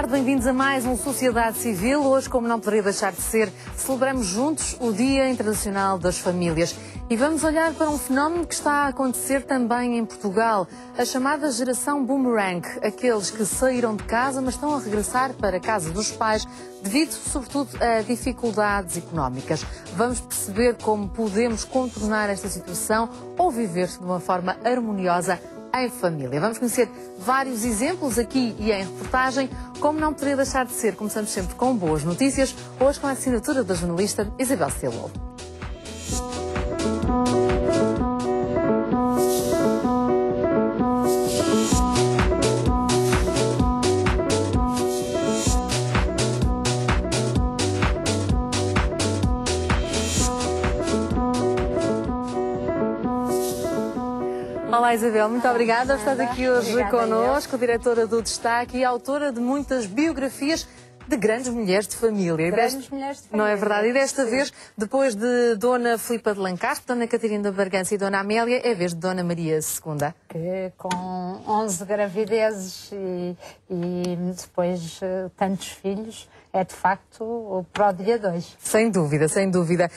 tarde, bem-vindos a mais um Sociedade Civil. Hoje, como não poderia deixar de ser, celebramos juntos o Dia Internacional das Famílias. E vamos olhar para um fenómeno que está a acontecer também em Portugal, a chamada geração boomerang, aqueles que saíram de casa, mas estão a regressar para a casa dos pais, devido, sobretudo, a dificuldades económicas. Vamos perceber como podemos contornar esta situação ou viver de uma forma harmoniosa em família. Vamos conhecer vários exemplos aqui e em reportagem, como não poderia deixar de ser. Começamos sempre com boas notícias, hoje com a assinatura da jornalista Isabel Stillwell. Olá Isabel, muito obrigada por estar aqui hoje connosco, diretora do Destaque e autora de muitas biografias de grandes mulheres de família. Grandes mulheres de família. Não é verdade? E desta vez, depois de Dona Filipa de Lancastre, Dona Catarina da Bargança e Dona Amélia, é a vez de Dona Maria II. Que com 11 gravidezes e depois tantos filhos, é de facto para o dia 2. Sem dúvida, sem dúvida.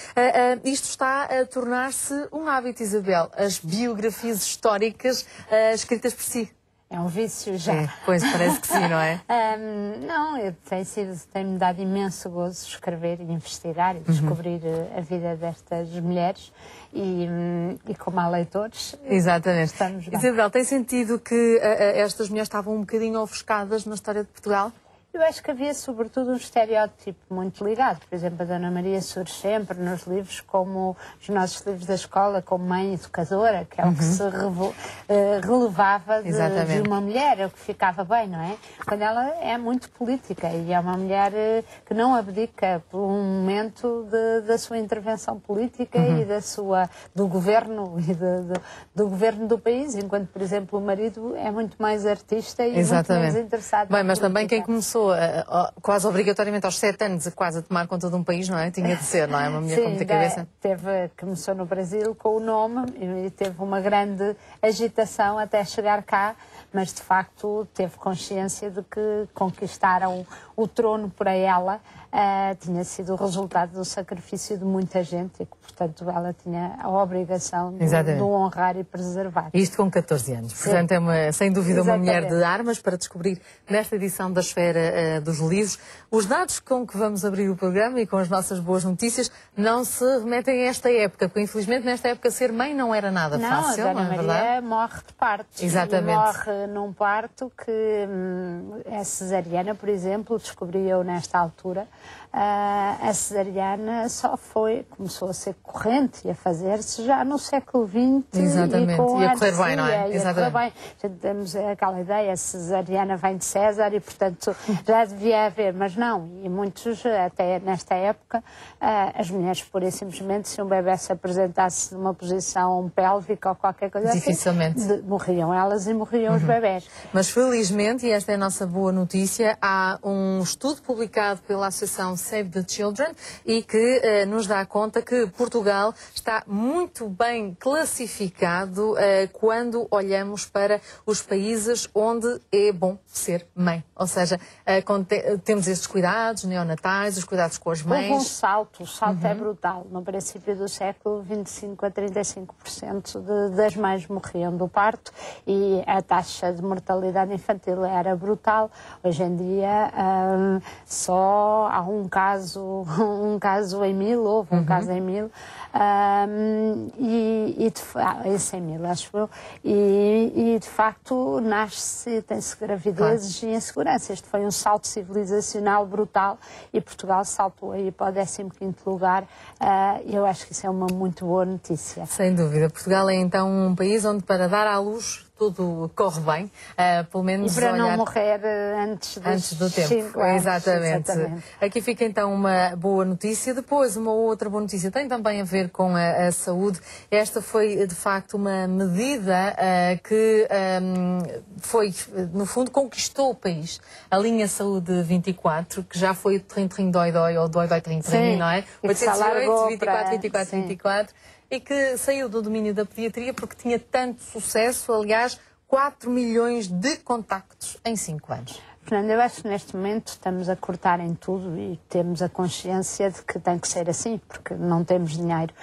Isto está a tornar-se um hábito, Isabel, as biografias históricas escritas por si. É um vício já. É, pois, parece que sim, não é? Não, tem-me dado imenso gozo escrever e investigar e descobrir a vida destas mulheres e como há leitores, exatamente. Estamos bem. Isabel, tem sentido que estas mulheres estavam um bocadinho ofuscadas na história de Portugal? Eu acho que havia, sobretudo, um estereótipo muito ligado. Por exemplo, a Dona Maria surge sempre nos livros, como os nossos livros da escola, como mãe educadora, que é o que se relevava de uma mulher, é o que ficava bem, não é? Quando ela é muito política e é uma mulher que não abdica por um momento da sua intervenção política e do governo e do governo do país, enquanto, por exemplo, o marido é muito mais artista e muito menos interessado. Bem, mas também quem começou quase obrigatoriamente aos 7 anos quase a tomar conta de um país, não é? Tinha de ser, não é? Uma mulher com muita cabeça. Começou no Brasil com o nome e teve uma grande agitação até chegar cá, mas de facto teve consciência de que conquistaram o trono para ela tinha sido o resultado do sacrifício de muita gente e que, portanto, ela tinha a obrigação de honrar e preservar. Isto com 14 anos. Sim. Portanto, é sem dúvida uma mulher de armas para descobrir nesta edição da Esfera dos Livros. Os dados com que vamos abrir o programa e com as nossas boas notícias não se remetem a esta época, porque infelizmente nesta época ser mãe não era nada fácil, não é verdade? A Dona Maria morre de parto. Exatamente. E morre num parto que é cesariana, por exemplo, descobri eu nesta altura. A cesariana começou a ser corrente e a fazer-se já no século XX. Exatamente. E com a correr bem, não é? Exatamente. Correr bem. Temos aquela ideia, a cesariana vem de César e, portanto, já devia haver, mas não. E muitos, até nesta época, as mulheres, pura e simplesmente, se um bebê se apresentasse numa posição pélvica ou qualquer coisa dificilmente assim, morriam elas e morriam os bebés. Mas felizmente, e esta é a nossa boa notícia, há um estudo publicado pela Associação Save the Children e que nos dá conta que Portugal está muito bem classificado quando olhamos para os países onde é bom ser mãe. Ou seja, temos estes cuidados neonatais, os cuidados com as mães. Houve um salto, o salto é brutal. No princípio do século, 25% a 35% das mães morriam do parto e a taxa de mortalidade infantil era brutal. Hoje em dia só há um caso em 1000, houve um caso em 1000, esse em 1000, acho eu, e de facto nasce, tem-se gravidezes e insegurança. Este foi um salto civilizacional brutal e Portugal saltou aí para o 15º lugar. Eu acho que isso é uma muito boa notícia. Sem dúvida. Portugal é então um país onde para dar à luz tudo corre bem, pelo menos e para não morrer antes do tempo. 5 anos. Exatamente. Aqui fica então uma boa notícia. Depois, uma outra boa notícia tem também a ver com a saúde. Esta foi, de facto, uma medida que foi, no fundo, conquistou o país. A linha Saúde 24, que já foi o Trim Dói ou Dói Trim, não é? 808, 24, 24, 24. E que saiu do domínio da pediatria porque tinha tanto sucesso, aliás, 4 milhões de contactos em 5 anos. Fernando, eu acho que neste momento estamos a cortar em tudo e temos a consciência de que tem que ser assim, porque não temos dinheiro.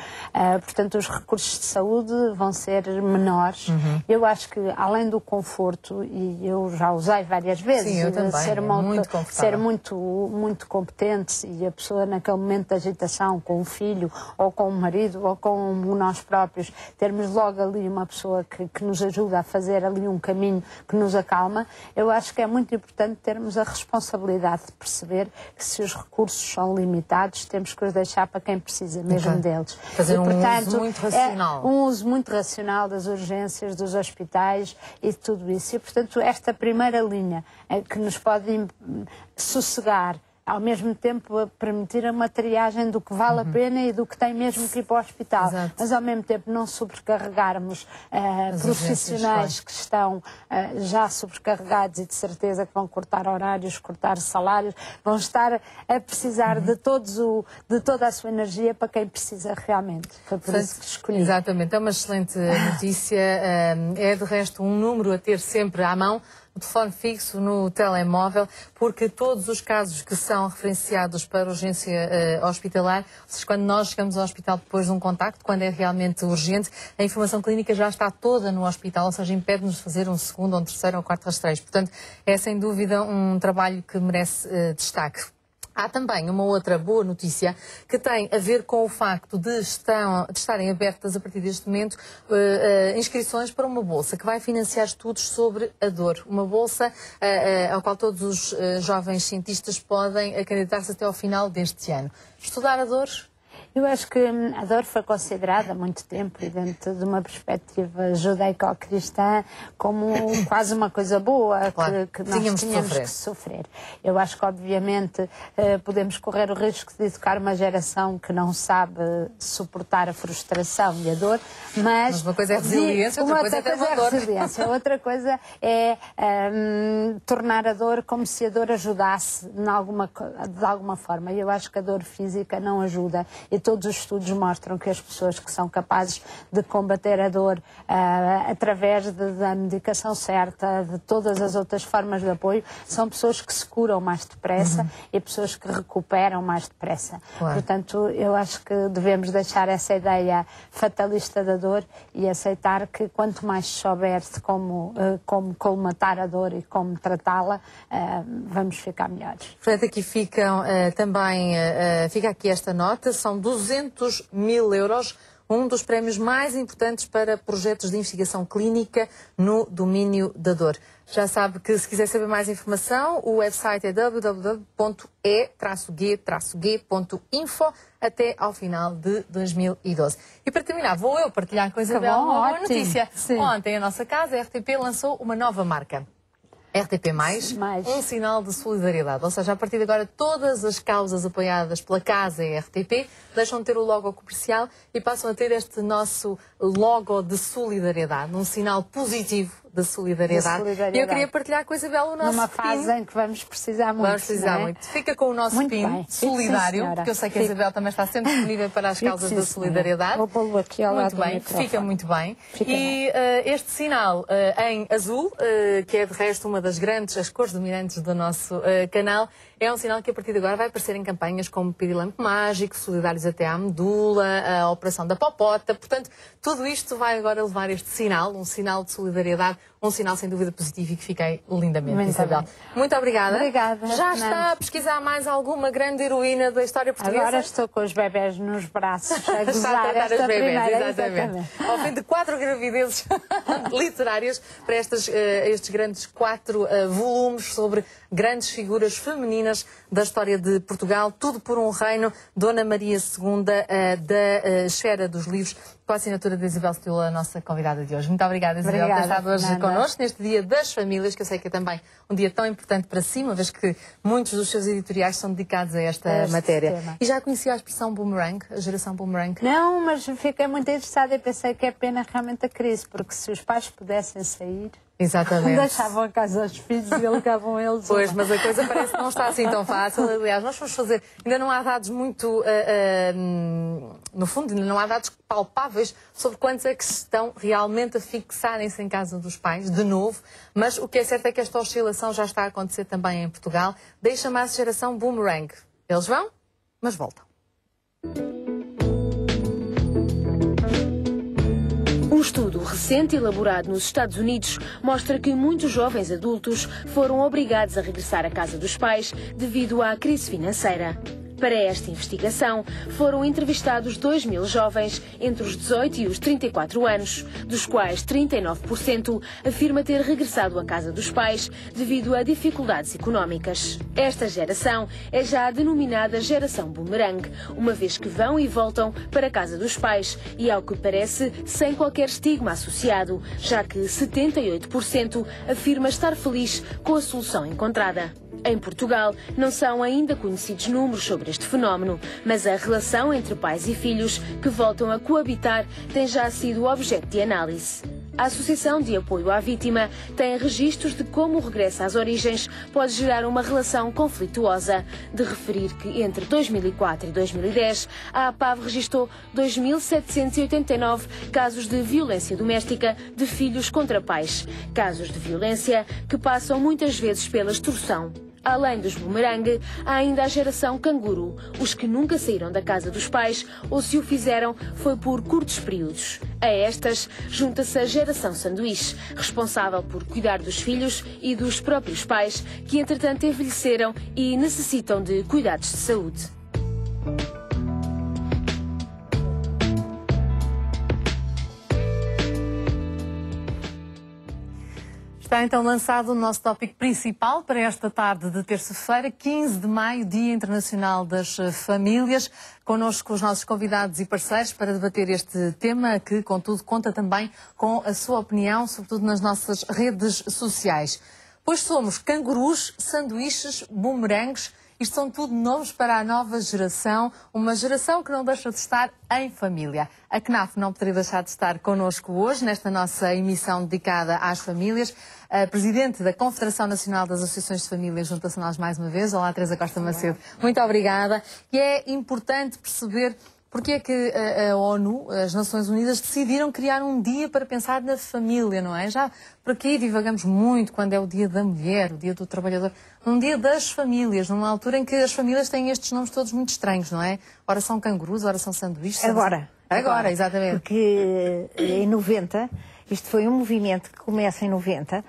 Portanto, os recursos de saúde vão ser menores. Eu acho que, além do conforto, e eu já usei várias vezes, sim, eu também, ser muito competente, e a pessoa naquele momento de agitação, com o filho, ou com o marido, ou com nós próprios, termos logo ali uma pessoa que nos ajuda a fazer ali um caminho que nos acalma, eu acho que é muito importante termos a responsabilidade de perceber que se os recursos são limitados, temos que os deixar para quem precisa mesmo deles. Fazer uso muito racional. Um uso muito racional das urgências, dos hospitais e de tudo isso. E, portanto, esta primeira linha que nos pode sossegar, ao mesmo tempo a permitir uma triagem do que vale a pena e do que tem mesmo que ir para o hospital. Exato. Mas ao mesmo tempo não sobrecarregarmos profissionais que estão já sobrecarregados e de certeza que vão cortar horários, cortar salários, vão estar a precisar de toda a sua energia para quem precisa realmente. Foi por isso que escolhi. Exatamente, é uma excelente notícia. É de resto um número a ter sempre à mão, no telefone fixo, no telemóvel, porque todos os casos que são referenciados para urgência hospitalar, ou seja, quando nós chegamos ao hospital depois de um contacto, quando é realmente urgente, a informação clínica já está toda no hospital, ou seja, impede-nos de fazer um segundo, um terceiro ou quarto rastreio. Portanto, é sem dúvida um trabalho que merece destaque. Há também uma outra boa notícia que tem a ver com o facto de estarem abertas a partir deste momento inscrições para uma bolsa que vai financiar estudos sobre a dor. Uma bolsa ao qual todos os jovens cientistas podem candidatar-se até ao final deste ano. Estudar a dor? Eu acho que a dor foi considerada há muito tempo, e dentro de uma perspectiva judaico-cristã, como quase uma coisa boa, claro, que nós tínhamos que sofrer. Eu acho que, obviamente, podemos correr o risco de educar uma geração que não sabe suportar a frustração e a dor, mas uma coisa é resiliência, outra coisa é dor. Resiliência. Outra coisa é tornar a dor como se a dor ajudasse de alguma forma. E eu acho que a dor física não ajuda. E todos os estudos mostram que as pessoas que são capazes de combater a dor através da medicação certa, de todas as outras formas de apoio, são pessoas que se curam mais depressa e pessoas que recuperam mais depressa. Claro. Portanto, eu acho que devemos deixar essa ideia fatalista da dor e aceitar que quanto mais souber de como colmatar a dor e como tratá-la, vamos ficar melhores. Portanto, aqui ficam fica aqui esta nota, são 200 mil euros, um dos prémios mais importantes para projetos de investigação clínica no domínio da dor. Já sabe que, se quiser saber mais informação, o website é www.e-g-g.info até ao final de 2012. E para terminar, vou eu partilhar com a Isabel uma boa notícia. Sim. Ontem a nossa casa, a RTP, lançou uma nova marca. RTP+, um sinal de solidariedade. Ou seja, a partir de agora, todas as causas apoiadas pela casa RTP deixam de ter o logo comercial e passam a ter este nosso logo de solidariedade, um sinal positivo de solidariedade. E eu queria partilhar com a Isabel o nosso numa PIN. fase em que vamos precisar muito. Vamos precisar muito. Fica com o nosso muito PIN bem. solidário, porque eu sei que a Isabel também está sempre disponível para as causas da solidariedade. Vou pô-lo aqui ao lado Muito bem, do microfone. fica muito bem. Fica E este sinal em azul, que é de resto uma das grandes, as cores dominantes do nosso canal, é um sinal que a partir de agora vai aparecer em campanhas como Pirilampo Mágico, Solidários até à Medula, a Operação da Popota. Portanto, tudo isto vai agora levar este sinal, um sinal de solidariedade, um sinal sem dúvida positivo e que fiquei lindamente, Muito Isabel. bem. Muito obrigada. Obrigada. Já está a pesquisar mais alguma grande heroína da história portuguesa? Agora estou com os bebés nos braços a Está a gozar tratar esta as bebés, primeira. exatamente. Ao fim de 4 gravidezes literárias para estes grandes 4 volumes sobre grandes figuras femininas da história de Portugal, tudo por um reino, Dona Maria II, da esfera dos livros, com a assinatura de Isabel Setúbal, a nossa convidada de hoje. Muito obrigada, Isabel, por ter estado hoje connosco, neste Dia das Famílias, que eu sei que é também um dia tão importante para si, uma vez que muitos dos seus editoriais são dedicados a esta matéria. Tema. E já conhecia a expressão boomerang, a geração boomerang? Não, mas fiquei muito interessada e pensei que é pena realmente a crise, porque se os pais pudessem sair... Exatamente. Deixavam a casa aos filhos e alocavam eles. Pois, mas a coisa parece que não está assim tão fácil. Aliás, nós vamos fazer... Ainda não há dados muito... no fundo, ainda não há dados palpáveis sobre quantos é que estão realmente a fixarem-se em casa dos pais, de novo. Mas o que é certo é que esta oscilação já está a acontecer também em Portugal. Daí chama-se geração boomerang. Eles vão, mas voltam. Um estudo recente elaborado nos Estados Unidos mostra que muitos jovens adultos foram obrigados a regressar à casa dos pais devido à crise financeira. Para esta investigação, foram entrevistados 2.000 jovens entre os 18 e os 34 anos, dos quais 39% afirma ter regressado à casa dos pais devido a dificuldades económicas. Esta geração é já a denominada geração boomerang, uma vez que vão e voltam para a casa dos pais e, ao que parece, sem qualquer estigma associado, já que 78% afirma estar feliz com a solução encontrada. Em Portugal, não são ainda conhecidos números sobre este fenómeno, mas a relação entre pais e filhos que voltam a coabitar tem já sido objeto de análise. A Associação de Apoio à Vítima tem registros de como o regresso às origens pode gerar uma relação conflituosa. De referir que entre 2004 e 2010, a APAV registrou 2.789 casos de violência doméstica de filhos contra pais. Casos de violência que passam muitas vezes pela extorsão. Além dos boomerang, há ainda a geração canguru, os que nunca saíram da casa dos pais ou, se o fizeram, foi por curtos períodos. A estas junta-se a geração sanduíche, responsável por cuidar dos filhos e dos próprios pais, que entretanto envelheceram e necessitam de cuidados de saúde. Está então lançado o nosso tópico principal para esta tarde de terça-feira, 15 de maio, Dia Internacional das Famílias. Connosco os nossos convidados e parceiros para debater este tema que, contudo, conta também com a sua opinião, sobretudo nas nossas redes sociais. Pois somos cangurus, sanduíches, boomerangs. Isto são tudo nomes para a nova geração, uma geração que não deixa de estar em família. A CNAF não poderia deixar de estar connosco hoje, nesta nossa emissão dedicada às famílias. A Presidente da Confederação Nacional das Associações de Famílias junta-se a nós mais uma vez. Olá, Teresa Costa Macedo. Muito obrigada. E é importante perceber porque é que a ONU, as Nações Unidas, decidiram criar um dia para pensar na família, não é? Já por aqui divagamos muito quando é o Dia da Mulher, o Dia do Trabalhador, um dia das famílias, numa altura em que as famílias têm estes nomes todos muito estranhos, não é? Ora são cangurus, ora são sanduíches. Agora, exatamente. Porque em 90... Isto foi um movimento que começa em 90.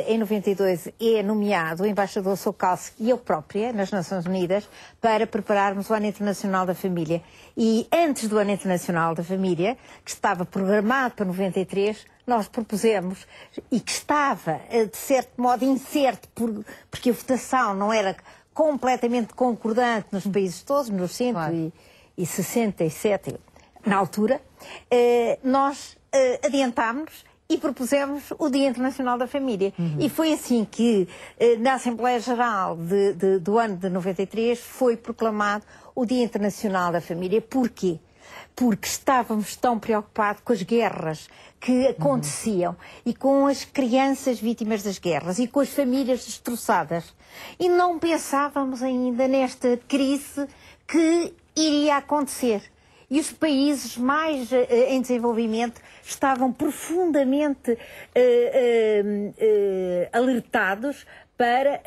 Em 92 é nomeado o embaixador Sokowski e eu própria, nas Nações Unidas, para prepararmos o Ano Internacional da Família. E antes do Ano Internacional da Família, que estava programado para 93, nós propusemos, e que estava, de certo modo, incerto, porque a votação não era completamente concordante nos países todos, nos 167 na altura, nós adiantámos e propusemos o Dia Internacional da Família. E foi assim que, na Assembleia Geral do ano de 93, foi proclamado o Dia Internacional da Família. Porquê? Porque estávamos tão preocupados com as guerras que aconteciam e com as crianças vítimas das guerras e com as famílias destroçadas. E não pensávamos ainda nesta crise que iria acontecer. E os países mais em desenvolvimento estavam profundamente alertados para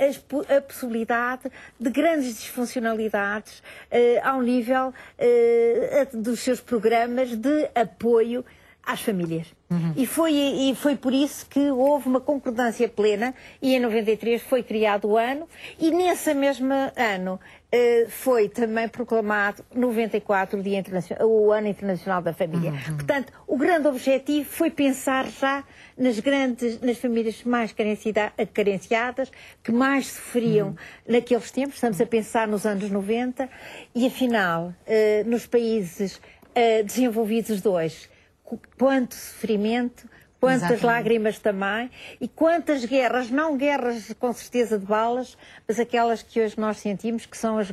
a possibilidade de grandes disfuncionalidades ao nível dos seus programas de apoio às famílias. E foi por isso que houve uma concordância plena e em 93 foi criado o ano e nesse mesmo ano foi também proclamado 94 o Ano Internacional da Família. Portanto, o grande objetivo foi pensar já nas famílias mais carenciadas, que mais sofriam naqueles tempos. Estamos a pensar nos anos 90 e afinal, nos países desenvolvidos de hoje, quanto sofrimento, quantas Exatamente. lágrimas também, e quantas guerras, não guerras com certeza de balas, mas aquelas que hoje nós sentimos, que são as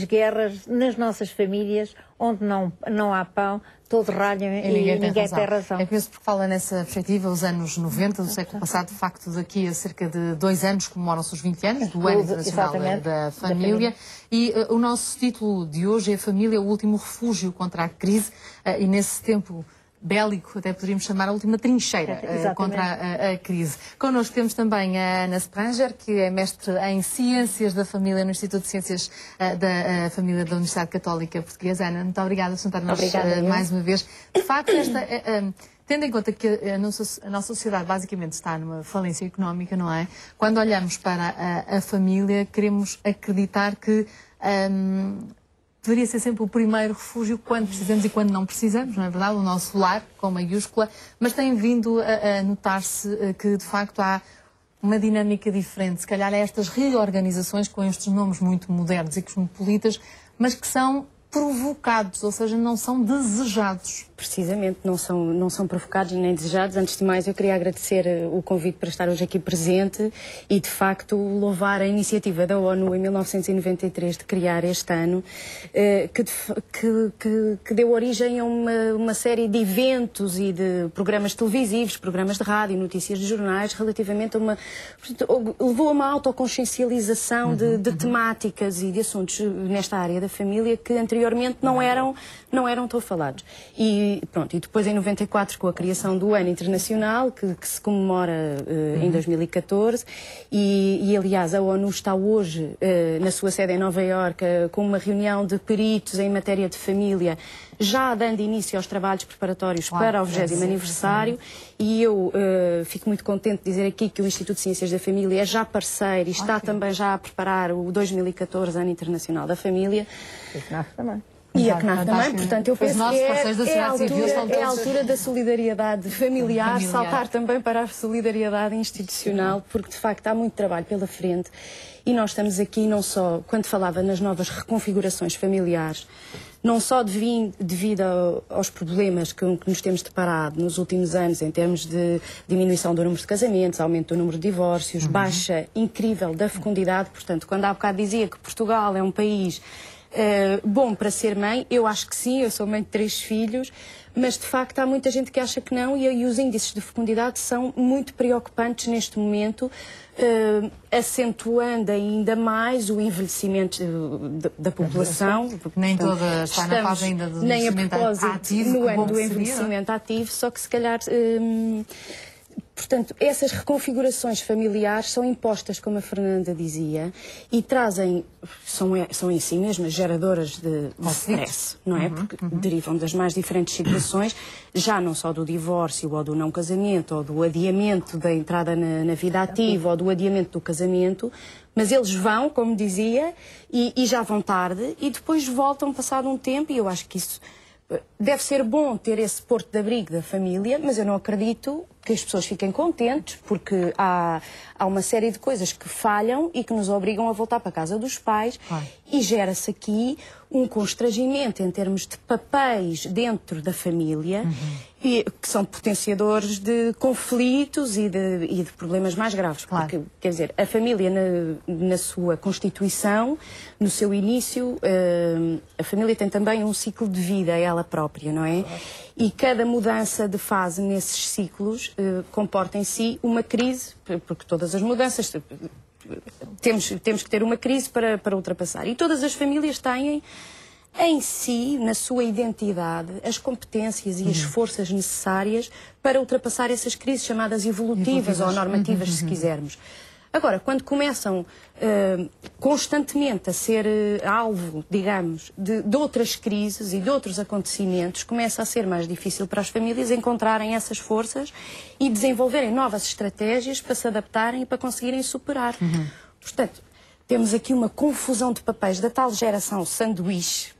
guerras nas nossas famílias, onde não há pão, todos ralham e ninguém tem razão. É por isso porque fala nessa perspectiva, os anos 90 do século passado, de facto, daqui a cerca de 2 anos comemoram-se os 20 anos do Ano Internacional da Família. E o nosso título de hoje é Família, o último refúgio contra a crise, e nesse tempo bélico, até poderíamos chamar a última trincheira contra a crise. Connosco temos também a Ana Spranger, que é mestre em Ciências da Família no Instituto de Ciências da Família da Universidade Católica Portuguesa. Ana, muito obrigada por sentar-nos mais uma vez. De facto, tendo em conta que a nossa sociedade basicamente está numa falência económica, não é? Quando olhamos para a família, queremos acreditar que deveria ser sempre o primeiro refúgio quando precisamos e quando não precisamos, não é verdade? O nosso lar, com maiúscula, mas tem vindo a notar-se que, de facto, há uma dinâmica diferente. Se calhar é estas reorganizações com estes nomes muito modernos e cosmopolitas, mas que são provocados, ou seja, não são desejados. Precisamente, não são provocados nem desejados. Antes de mais, eu queria agradecer o convite para estar hoje aqui presente e, de facto, louvar a iniciativa da ONU em 1993 de criar este ano, que deu origem a uma série de eventos e de programas televisivos, programas de rádio, notícias de jornais, relativamente a levou a uma autoconsciencialização de temáticas e de assuntos nesta área da família que anteriormente não eram tão falados. E depois em 94 com a criação do Ano Internacional, que se comemora em 2014, e aliás a ONU está hoje na sua sede em Nova Iorque com uma reunião de peritos em matéria de família, já dando início aos trabalhos preparatórios para o 20º aniversário, e eu fico muito contente de dizer aqui que o Instituto de Ciências da Família é já parceiro e está também já a preparar o 2014 Ano Internacional da Família. E a CNAF também. E a CNAF também, portanto, eu penso que é a altura da solidariedade familiar, saltar também para a solidariedade institucional, porque de facto há muito trabalho pela frente e nós estamos aqui não só, quando falava nas novas reconfigurações familiares, não só devido aos problemas que nos temos deparado nos últimos anos em termos de diminuição do número de casamentos, aumento do número de divórcios, baixa incrível da fecundidade. Portanto, quando há bocado dizia que Portugal é um país bom para ser mãe, eu acho que sim, eu sou mãe de 3 filhos, mas de facto há muita gente que acha que não, e os índices de fecundidade são muito preocupantes neste momento, acentuando ainda mais o envelhecimento da população. Nem toda está na fase ainda do envelhecimento ativo, no ano do envelhecimento ativo, só que se calhar... Portanto, essas reconfigurações familiares são impostas, como a Fernanda dizia, e trazem, são em si mesmas geradoras de stress, não é? Porque derivam das mais diferentes situações, já não só do divórcio, ou do não casamento, ou do adiamento da entrada na vida ativa, ou do adiamento do casamento, mas eles vão, como dizia, e já vão tarde, e depois voltam passado um tempo, e eu acho que isso... Deve ser bom ter esse porto de abrigo da família, mas eu não acredito que as pessoas fiquem contentes, porque há uma série de coisas que falham e que nos obrigam a voltar para a casa dos pais, e gera-se aqui um constrangimento em termos de papéis dentro da família, que são potenciadores de conflitos e de problemas mais graves. Porque, quer dizer, a família na sua constituição, no seu início, a família tem também um ciclo de vida, ela própria, não é? E cada mudança de fase nesses ciclos comporta em si uma crise, porque todas as mudanças temos que ter uma crise para ultrapassar. E todas as famílias têm em si, na sua identidade, as competências e as forças necessárias para ultrapassar essas crises chamadas evolutivas ou normativas, se quisermos. Agora, quando começam constantemente a ser alvo, digamos, de outras crises e de outros acontecimentos, começa a ser mais difícil para as famílias encontrarem essas forças e desenvolverem novas estratégias para se adaptarem e para conseguirem superar. Portanto, temos aqui uma confusão de papéis da tal geração sanduíche.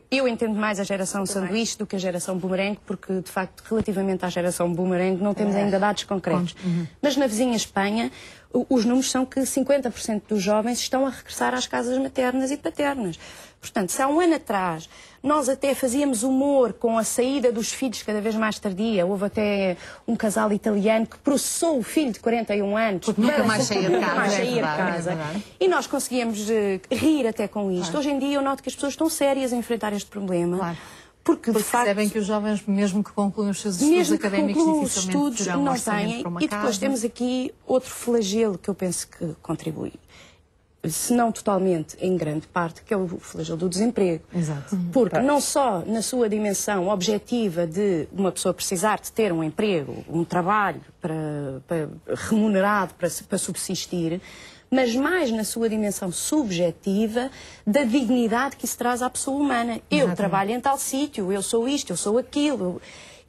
Eu entendo mais a geração sanduíche do que a geração boomerang, porque, de facto, relativamente à geração boomerang, não temos ainda dados concretos. Mas na vizinha Espanha, os números são que 50% dos jovens estão a regressar às casas maternas e paternas. Portanto, se há um ano atrás nós até fazíamos humor com a saída dos filhos cada vez mais tardia, houve até um casal italiano que processou o filho de 41 anos. Porque nunca mais saía de casa. E nós conseguíamos rir até com isto. Claro. Hoje em dia eu noto que as pessoas estão sérias a enfrentar este problema. Claro. Porque de facto, percebem que os jovens, mesmo que concluam os seus estudos académicos, dificilmente terão não têm. E depois temos aqui outro flagelo que eu penso que contribui, se não totalmente, em grande parte, que é o flagelo do desemprego. Exato. Porque não só na sua dimensão objetiva de uma pessoa precisar de ter um emprego, um trabalho remunerado para subsistir, mas mais na sua dimensão subjetiva da dignidade que isso traz à pessoa humana. Eu trabalho em tal sítio, eu sou isto, eu sou aquilo.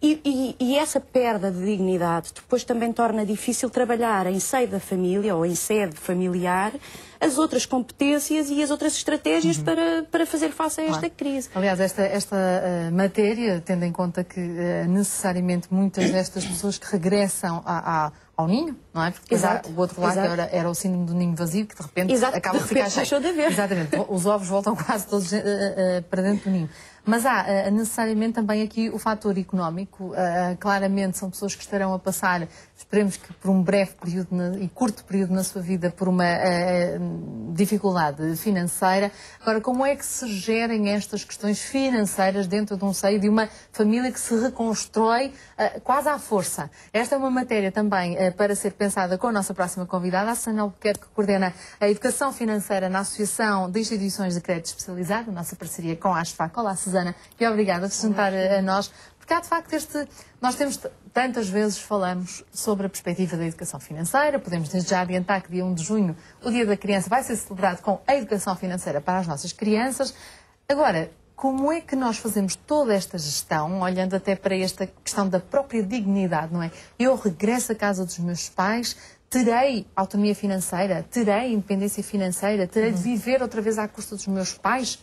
E essa perda de dignidade depois também torna difícil trabalhar em seio da família ou em sede familiar as outras competências e as outras estratégias para fazer face a esta crise. Aliás, esta matéria, tendo em conta que necessariamente muitas destas pessoas que regressam ao ninho, não é? Porque o outro lado era o síndrome do ninho vazio, que de repente acaba de ficar cheio. Deixou de haver. Exatamente. Os ovos voltam quase todos para dentro do ninho. Mas há necessariamente também aqui o fator económico. Claramente são pessoas que estarão a passar, esperemos que por um breve período e curto período na sua vida, por uma dificuldade financeira. Agora, como é que se gerem estas questões financeiras dentro de um seio de uma família que se reconstrói quase à força? Esta é uma matéria também para ser pensada com a nossa próxima convidada, a Susana Albuquerque, que coordena a educação financeira na Associação de Instituições de Crédito Especializado, a nossa parceria com a ASFAC. Olá, Susana, e obrigada por se juntar a nós, porque há de facto nós temos tantas vezes falamos sobre a perspectiva da educação financeira. Podemos desde já adiantar que dia 1 de junho, o Dia da Criança, vai ser celebrado com a educação financeira para as nossas crianças. Agora, como é que nós fazemos toda esta gestão, olhando até para esta questão da própria dignidade, não é? Eu regresso à casa dos meus pais, terei autonomia financeira, terei independência financeira, terei de viver outra vez à custa dos meus pais?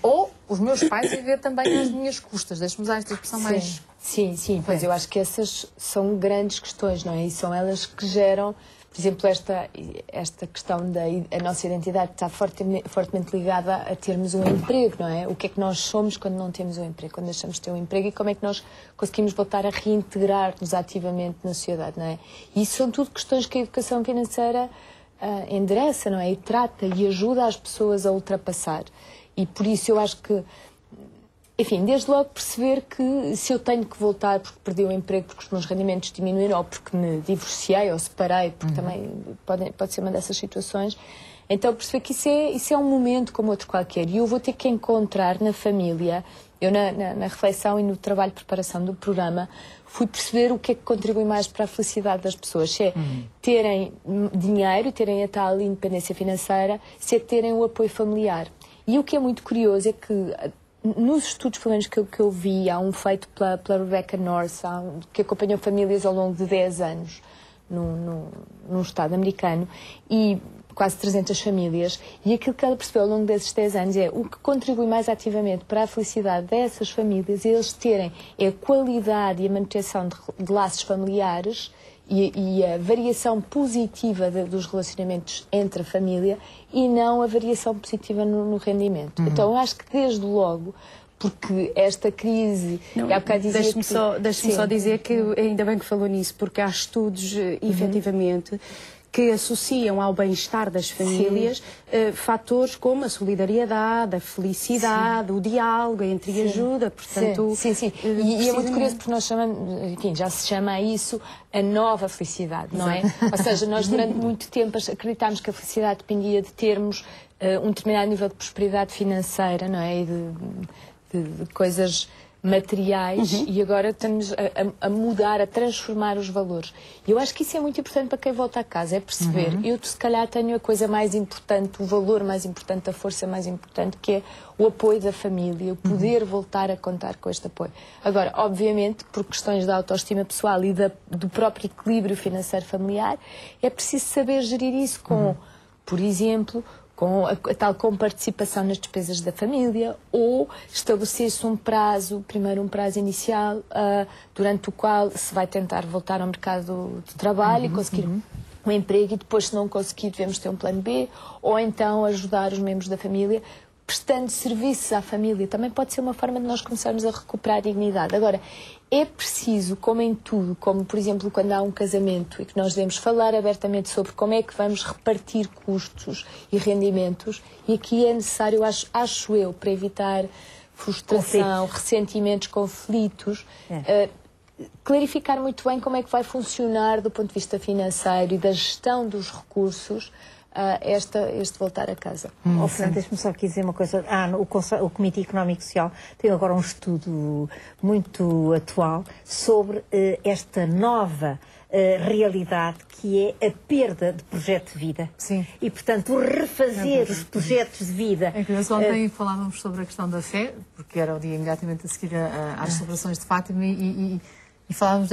Ou os meus pais viver também às minhas custas? Deixe-me usar esta expressão mais... Sim, pois eu acho que essas são grandes questões, não é? E são elas que geram, por exemplo, esta questão da a nossa identidade está fortemente ligada a termos um emprego, não é? O que é que nós somos quando não temos um emprego, quando deixamos de ter um emprego, e como é que nós conseguimos voltar a reintegrar-nos ativamente na sociedade, não é? E isso são tudo questões que a educação financeira endereça, não é? E trata e ajuda as pessoas a ultrapassar. E por isso eu acho que, enfim, desde logo perceber que se eu tenho que voltar porque perdi o emprego, porque os meus rendimentos diminuíram, ou porque me divorciei ou separei, porque também pode ser uma dessas situações, então perceber que isso é um momento como outro qualquer. E eu vou ter que encontrar na família, eu na reflexão e no trabalho de preparação do programa, fui perceber o que é que contribui mais para a felicidade das pessoas. Se é terem dinheiro, terem a tal independência financeira, se é terem o apoio familiar. E o que é muito curioso é que, nos estudos, pelo menos que eu vi, há um feito pela Rebecca North, que acompanhou famílias ao longo de 10 anos num estado americano, e quase 300 famílias, e aquilo que ela percebeu ao longo desses 10 anos é o que contribui mais ativamente para a felicidade dessas famílias, eles terem a qualidade e a manutenção de laços familiares e a variação positiva dos relacionamentos entre a família e não a variação positiva no rendimento. Então, eu acho que desde logo, porque esta crise... Deixe-me só dizer que ainda bem que falou nisso, porque há estudos, efetivamente, que associam ao bem-estar das famílias fatores como a solidariedade, a felicidade, o diálogo, a entreajuda, portanto... Sim. E é muito curioso porque nós chamamos, enfim, já se chama a isso a nova felicidade, não é? Ou seja, nós durante muito tempo acreditámos que a felicidade dependia de termos um determinado nível de prosperidade financeira, não é? E de coisas materiais, e agora estamos a mudar, a transformar os valores. E eu acho que isso é muito importante para quem volta a casa, é perceber, eu se calhar tenho a coisa mais importante, o valor mais importante, a força mais importante, que é o apoio da família, o poder voltar a contar com este apoio. Agora, obviamente, por questões da autoestima pessoal e do próprio equilíbrio financeiro familiar, é preciso saber gerir isso com, por exemplo, com a tal comparticipação nas despesas da família, ou estabelecer-se um prazo, primeiro um prazo inicial, durante o qual se vai tentar voltar ao mercado de trabalho e conseguir um emprego e depois, se não conseguir, devemos ter um plano B, ou então ajudar os membros da família prestando serviços à família. Também pode ser uma forma de nós começarmos a recuperar a dignidade. Agora, é preciso, como em tudo, como por exemplo quando há um casamento e que nós devemos falar abertamente sobre como é que vamos repartir custos e rendimentos, e aqui é necessário, acho eu, para evitar frustração, ressentimentos, conflitos, clarificar muito bem como é que vai funcionar do ponto de vista financeiro e da gestão dos recursos este voltar a casa. Fernando, deixe-me só aqui dizer uma coisa. O Comitê Económico e Social tem agora um estudo muito atual sobre esta nova realidade que é a perda de projeto de vida. Sim. E, portanto, o refazer os projetos de vida. É curioso, ontem falávamos sobre a questão da fé, porque era o dia imediatamente a seguir às celebrações de Fátima, e falávamos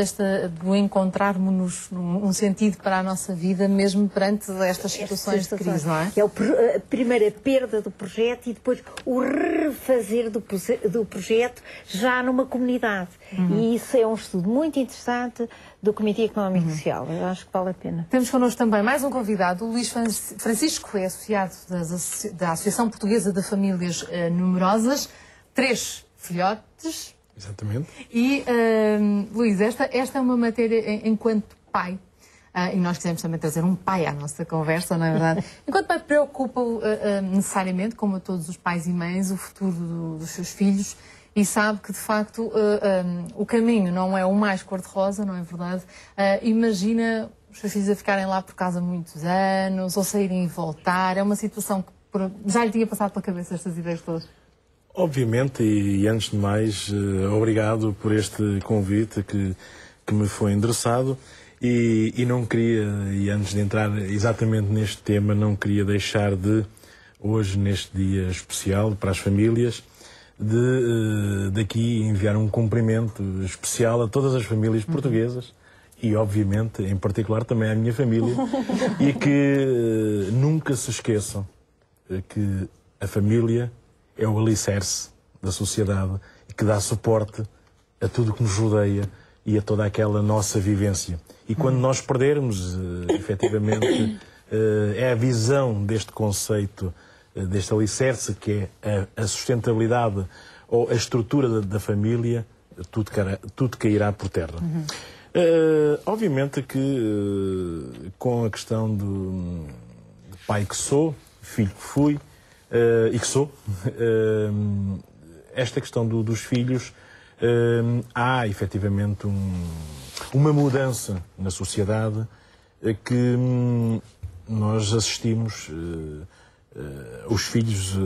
do encontrarmos-nos num sentido para a nossa vida, mesmo perante estas situações de crise, não é? É a primeira perda do projeto e depois o refazer do projeto já numa comunidade. E isso é um estudo muito interessante do Comitê Económico e Social. Eu acho que vale a pena. Temos connosco também mais um convidado, o Luís Francisco, é associado da Associação Portuguesa de Famílias Numerosas, 3 filhotes. Exatamente. E, Luís, esta é uma matéria enquanto pai, e nós quisemos também trazer um pai à nossa conversa, não é verdade? Enquanto pai, preocupa-o necessariamente, como a todos os pais e mães, o futuro dos seus filhos, e sabe que, de facto, o caminho não é o mais cor-de-rosa, não é verdade? Imagina os seus filhos a ficarem lá por casa muitos anos, ou saírem e voltar. É uma situação que já lhe tinha passado pela cabeça estas ideias todas. Obviamente, e antes de mais, obrigado por este convite que me foi endereçado, e não queria, e antes de entrar exatamente neste tema, não queria deixar de, hoje neste dia especial para as famílias, daqui enviar um cumprimento especial a todas as famílias portuguesas, e obviamente, em particular, também à minha família, e que nunca se esqueçam que a família é o alicerce da sociedade e que dá suporte a tudo que nos rodeia e a toda aquela nossa vivência. E quando nós perdermos, efetivamente, é a visão deste conceito, deste alicerce, que é a sustentabilidade ou a estrutura da família, tudo cairá por terra. Obviamente que com a questão do pai que sou, filho que fui, e que sou, esta questão dos filhos, há efetivamente uma mudança na sociedade que nós assistimos, os filhos,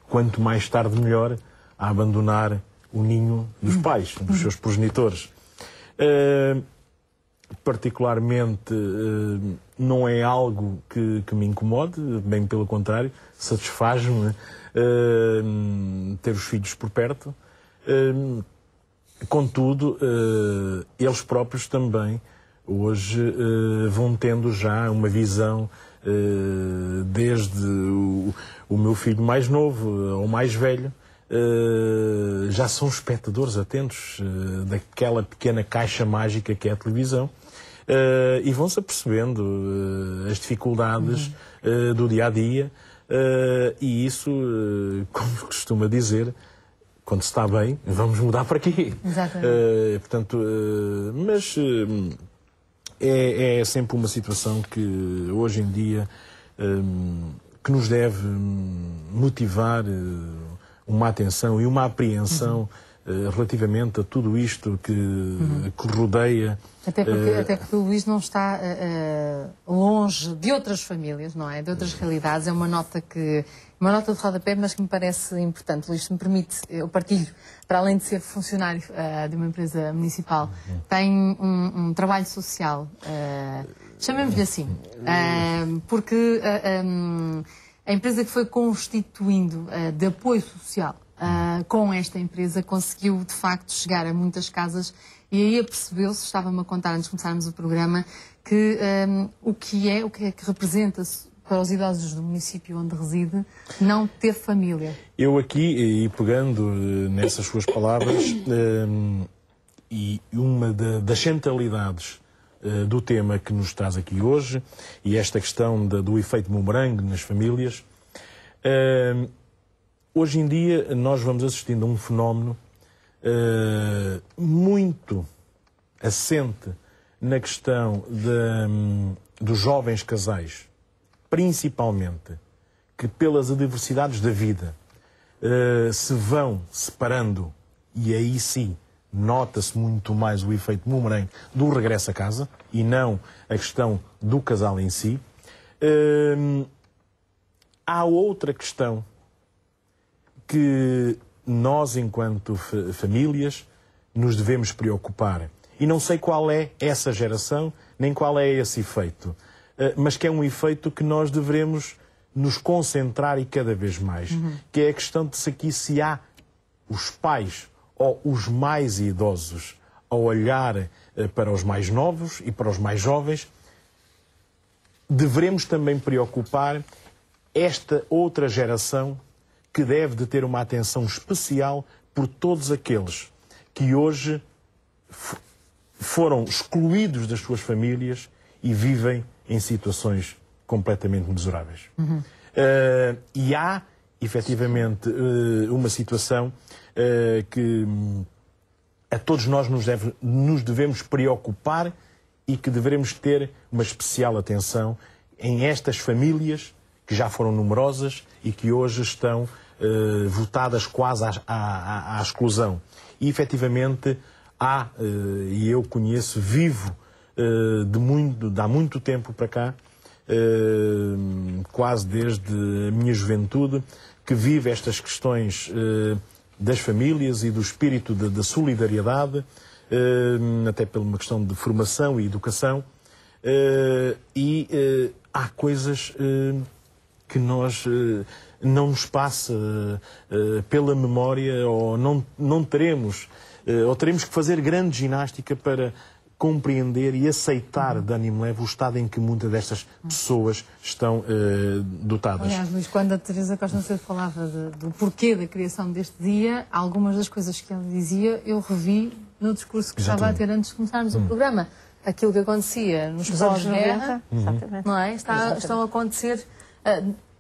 quanto mais tarde melhor, a abandonar o ninho dos pais, dos seus progenitores. Particularmente, não é algo que me incomode, bem pelo contrário, satisfaz-me ter os filhos por perto. Contudo, eles próprios também hoje vão tendo já uma visão, desde o meu filho mais novo ao mais velho, já são espectadores atentos daquela pequena caixa mágica que é a televisão, e vão-se apercebendo as dificuldades do dia-a-dia, e isso, como costuma dizer, quando se está bem, vamos mudar para aqui. Exatamente. Portanto, mas é sempre uma situação que hoje em dia que nos deve motivar uma atenção e uma apreensão relativamente a tudo isto que rodeia. Até porque o Luís não está longe de outras famílias, não é? De outras realidades. É uma nota de rodapé, mas que me parece importante. Luís, se me permite, eu partilho, para além de ser funcionário de uma empresa municipal, tem um trabalho social, chamemos-lhe assim, porque a empresa que foi constituindo de apoio social com esta empresa conseguiu, de facto, chegar a muitas casas, e aí apercebeu-se, estava-me a contar antes de começarmos o programa, que o que é que representa para os idosos do município onde reside não ter família. Eu aqui, e pegando nessas suas palavras, e uma das centralidades do tema que nos traz aqui hoje e esta questão do efeito bumerangue nas famílias. Hoje em dia nós vamos assistindo a um fenómeno muito assente na questão dos jovens casais, principalmente, que pelas adversidades da vida se vão separando, e aí sim nota-se muito mais o efeito bumerangue do regresso a casa e não a questão do casal em si. Há outra questão que nós, enquanto famílias, nos devemos preocupar. E não sei qual é essa geração, nem qual é esse efeito, mas que é um efeito que nós devemos nos concentrar e cada vez mais, que é a questão de se há os pais ou os mais idosos a olhar para os mais novos e para os mais jovens, devemos também preocupar esta outra geração que deve de ter uma atenção especial por todos aqueles que hoje foram excluídos das suas famílias e vivem em situações completamente miseráveis. E há, efetivamente, uma situação que a todos nós nos devemos preocupar e que devemos ter uma especial atenção em estas famílias que já foram numerosas e que hoje estão votadas quase à exclusão. E, efetivamente, há, e eu conheço, vivo de há muito tempo para cá, quase desde a minha juventude, que vive estas questões das famílias e do espírito da solidariedade, até por uma questão de formação e educação, e há coisas que nós não nos passa pela memória ou não teremos, ou teremos que fazer grande ginástica para compreender e aceitar de ânimo leve o estado em que muitas destas pessoas estão dotadas. Aliás, Luís, quando a Teresa Costa Macedo falava do porquê da criação deste dia, algumas das coisas que ela dizia eu revi no discurso que estava a ter antes de começarmos o programa. Aquilo que acontecia nos pós-guerra, não é? Estão a acontecer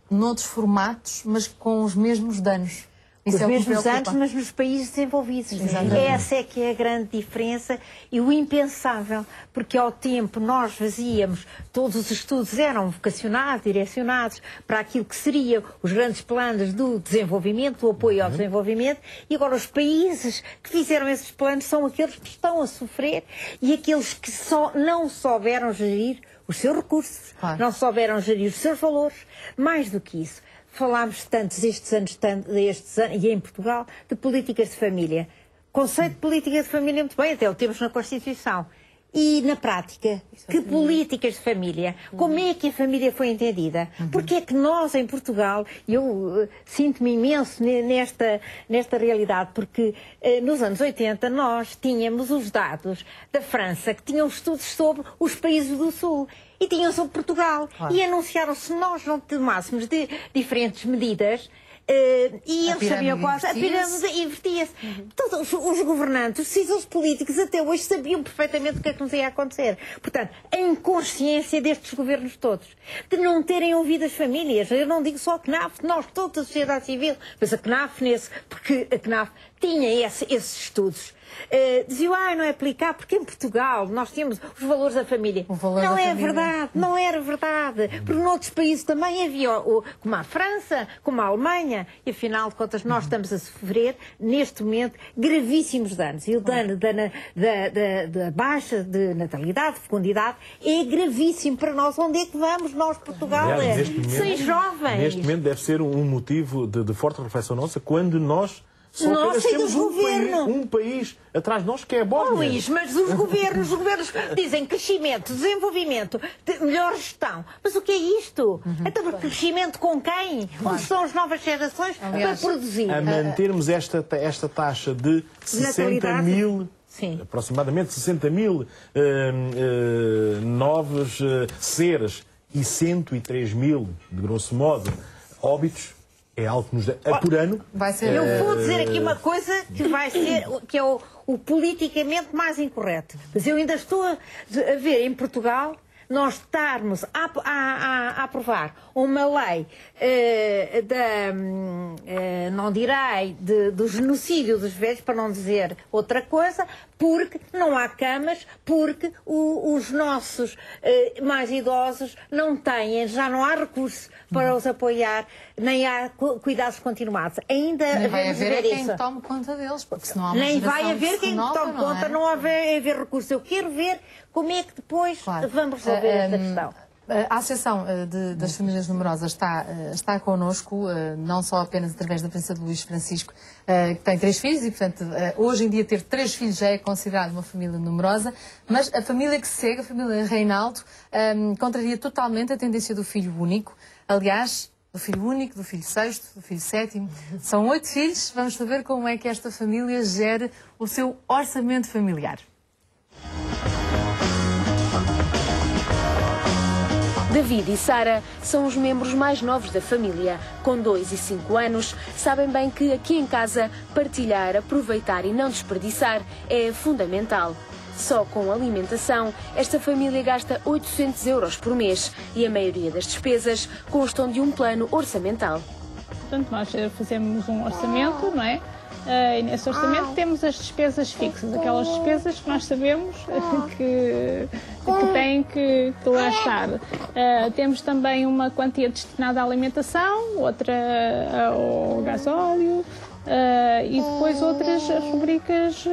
noutros formatos, mas com os mesmos danos. Os mesmos anos, mas nos países desenvolvidos. Exatamente. Essa é que é a grande diferença e o impensável, porque ao tempo nós fazíamos, todos os estudos eram vocacionados, direcionados para aquilo que seriam os grandes planos do desenvolvimento, do apoio ao desenvolvimento, e agora os países que fizeram esses planos são aqueles que estão a sofrer e aqueles que não souberam gerir os seus recursos, não souberam gerir os seus valores, mais do que isso. Falámos tantos estes anos, e em Portugal, de políticas de família. Conceito de política de família muito bem, até o temos na Constituição. E na prática, que políticas de família? Como é que a família foi entendida? Porque é que nós, em Portugal, eu sinto-me imenso nesta realidade, porque nos anos 80 nós tínhamos os dados da França, que tinham estudos sobre os países do Sul. E tinham sobre Portugal. E anunciaram, se nós não tomássemos diferentes medidas, e eles sabiam quase, a pirâmide invertia-se. Todos os governantes, os decisores políticos, até hoje sabiam perfeitamente o que é que nos ia acontecer. Portanto, a inconsciência destes governos todos, de não terem ouvido as famílias. Eu não digo só a CNAF, nós, toda a sociedade civil, mas a CNAF porque a CNAF tinha esses estudos. Diziam, não é aplicar, porque em Portugal nós temos os valores da família. Não é verdade, não era verdade. Porque noutros países também havia, como a França, como a Alemanha, e afinal de contas nós estamos a sofrer, neste momento, gravíssimos danos. E o dano da baixa de natalidade, de fecundidade, é gravíssimo para nós. Onde é que vamos, nós, Portugal? Sem jovens. Neste momento deve ser um motivo de forte reflexão nossa, quando nós apenas temos um país atrás de nós que é a Bósnia. Luís, mas os governos dizem crescimento, desenvolvimento, melhor gestão. Mas o que é isto? Então, crescimento com quem? Onde são as novas gerações para produzir? A mantermos esta taxa de 60 mil, aproximadamente 60 mil novos seres e 103 mil, de grosso modo, óbitos, é algo que nos dá por ano. Vai ser... Eu vou dizer aqui uma coisa que vai ser, que é o politicamente mais incorreto. Mas eu ainda estou a ver em Portugal nós estarmos a aprovar uma lei não direi do genocídio dos velhos, para não dizer outra coisa, porque não há camas, porque os nossos mais idosos não têm, já não há recursos para os apoiar, nem há cuidados continuados. Ainda nem vai haver isso. quem tome conta deles, porque senão há uma nem vai geração haver que quem se renova, tome conta, é? não vai haver recursos. Eu quero ver como é que depois vamos resolver esta questão. A Associação das Famílias Numerosas está connosco, não só apenas através da presença do Luís Francisco, que tem 3 filhos e, portanto, hoje em dia ter 3 filhos já é considerado uma família numerosa, mas a família que se segue, a família Reinaldo, contraria totalmente a tendência do filho único. Aliás, do filho único, do filho sexto, do filho sétimo. São 8 filhos. Vamos saber como é que esta família gera o seu orçamento familiar. David e Sara são os membros mais novos da família. Com 2 e 5 anos, sabem bem que aqui em casa partilhar, aproveitar e não desperdiçar é fundamental. Só com alimentação, esta família gasta 800 € por mês e a maioria das despesas constam de um plano orçamental. Portanto, nós fazemos um orçamento, não é? E nesse orçamento temos as despesas fixas, aquelas despesas que nós sabemos que têm que lá estar. Temos também uma quantia destinada à alimentação, outra ao gasóleo e depois outras rubricas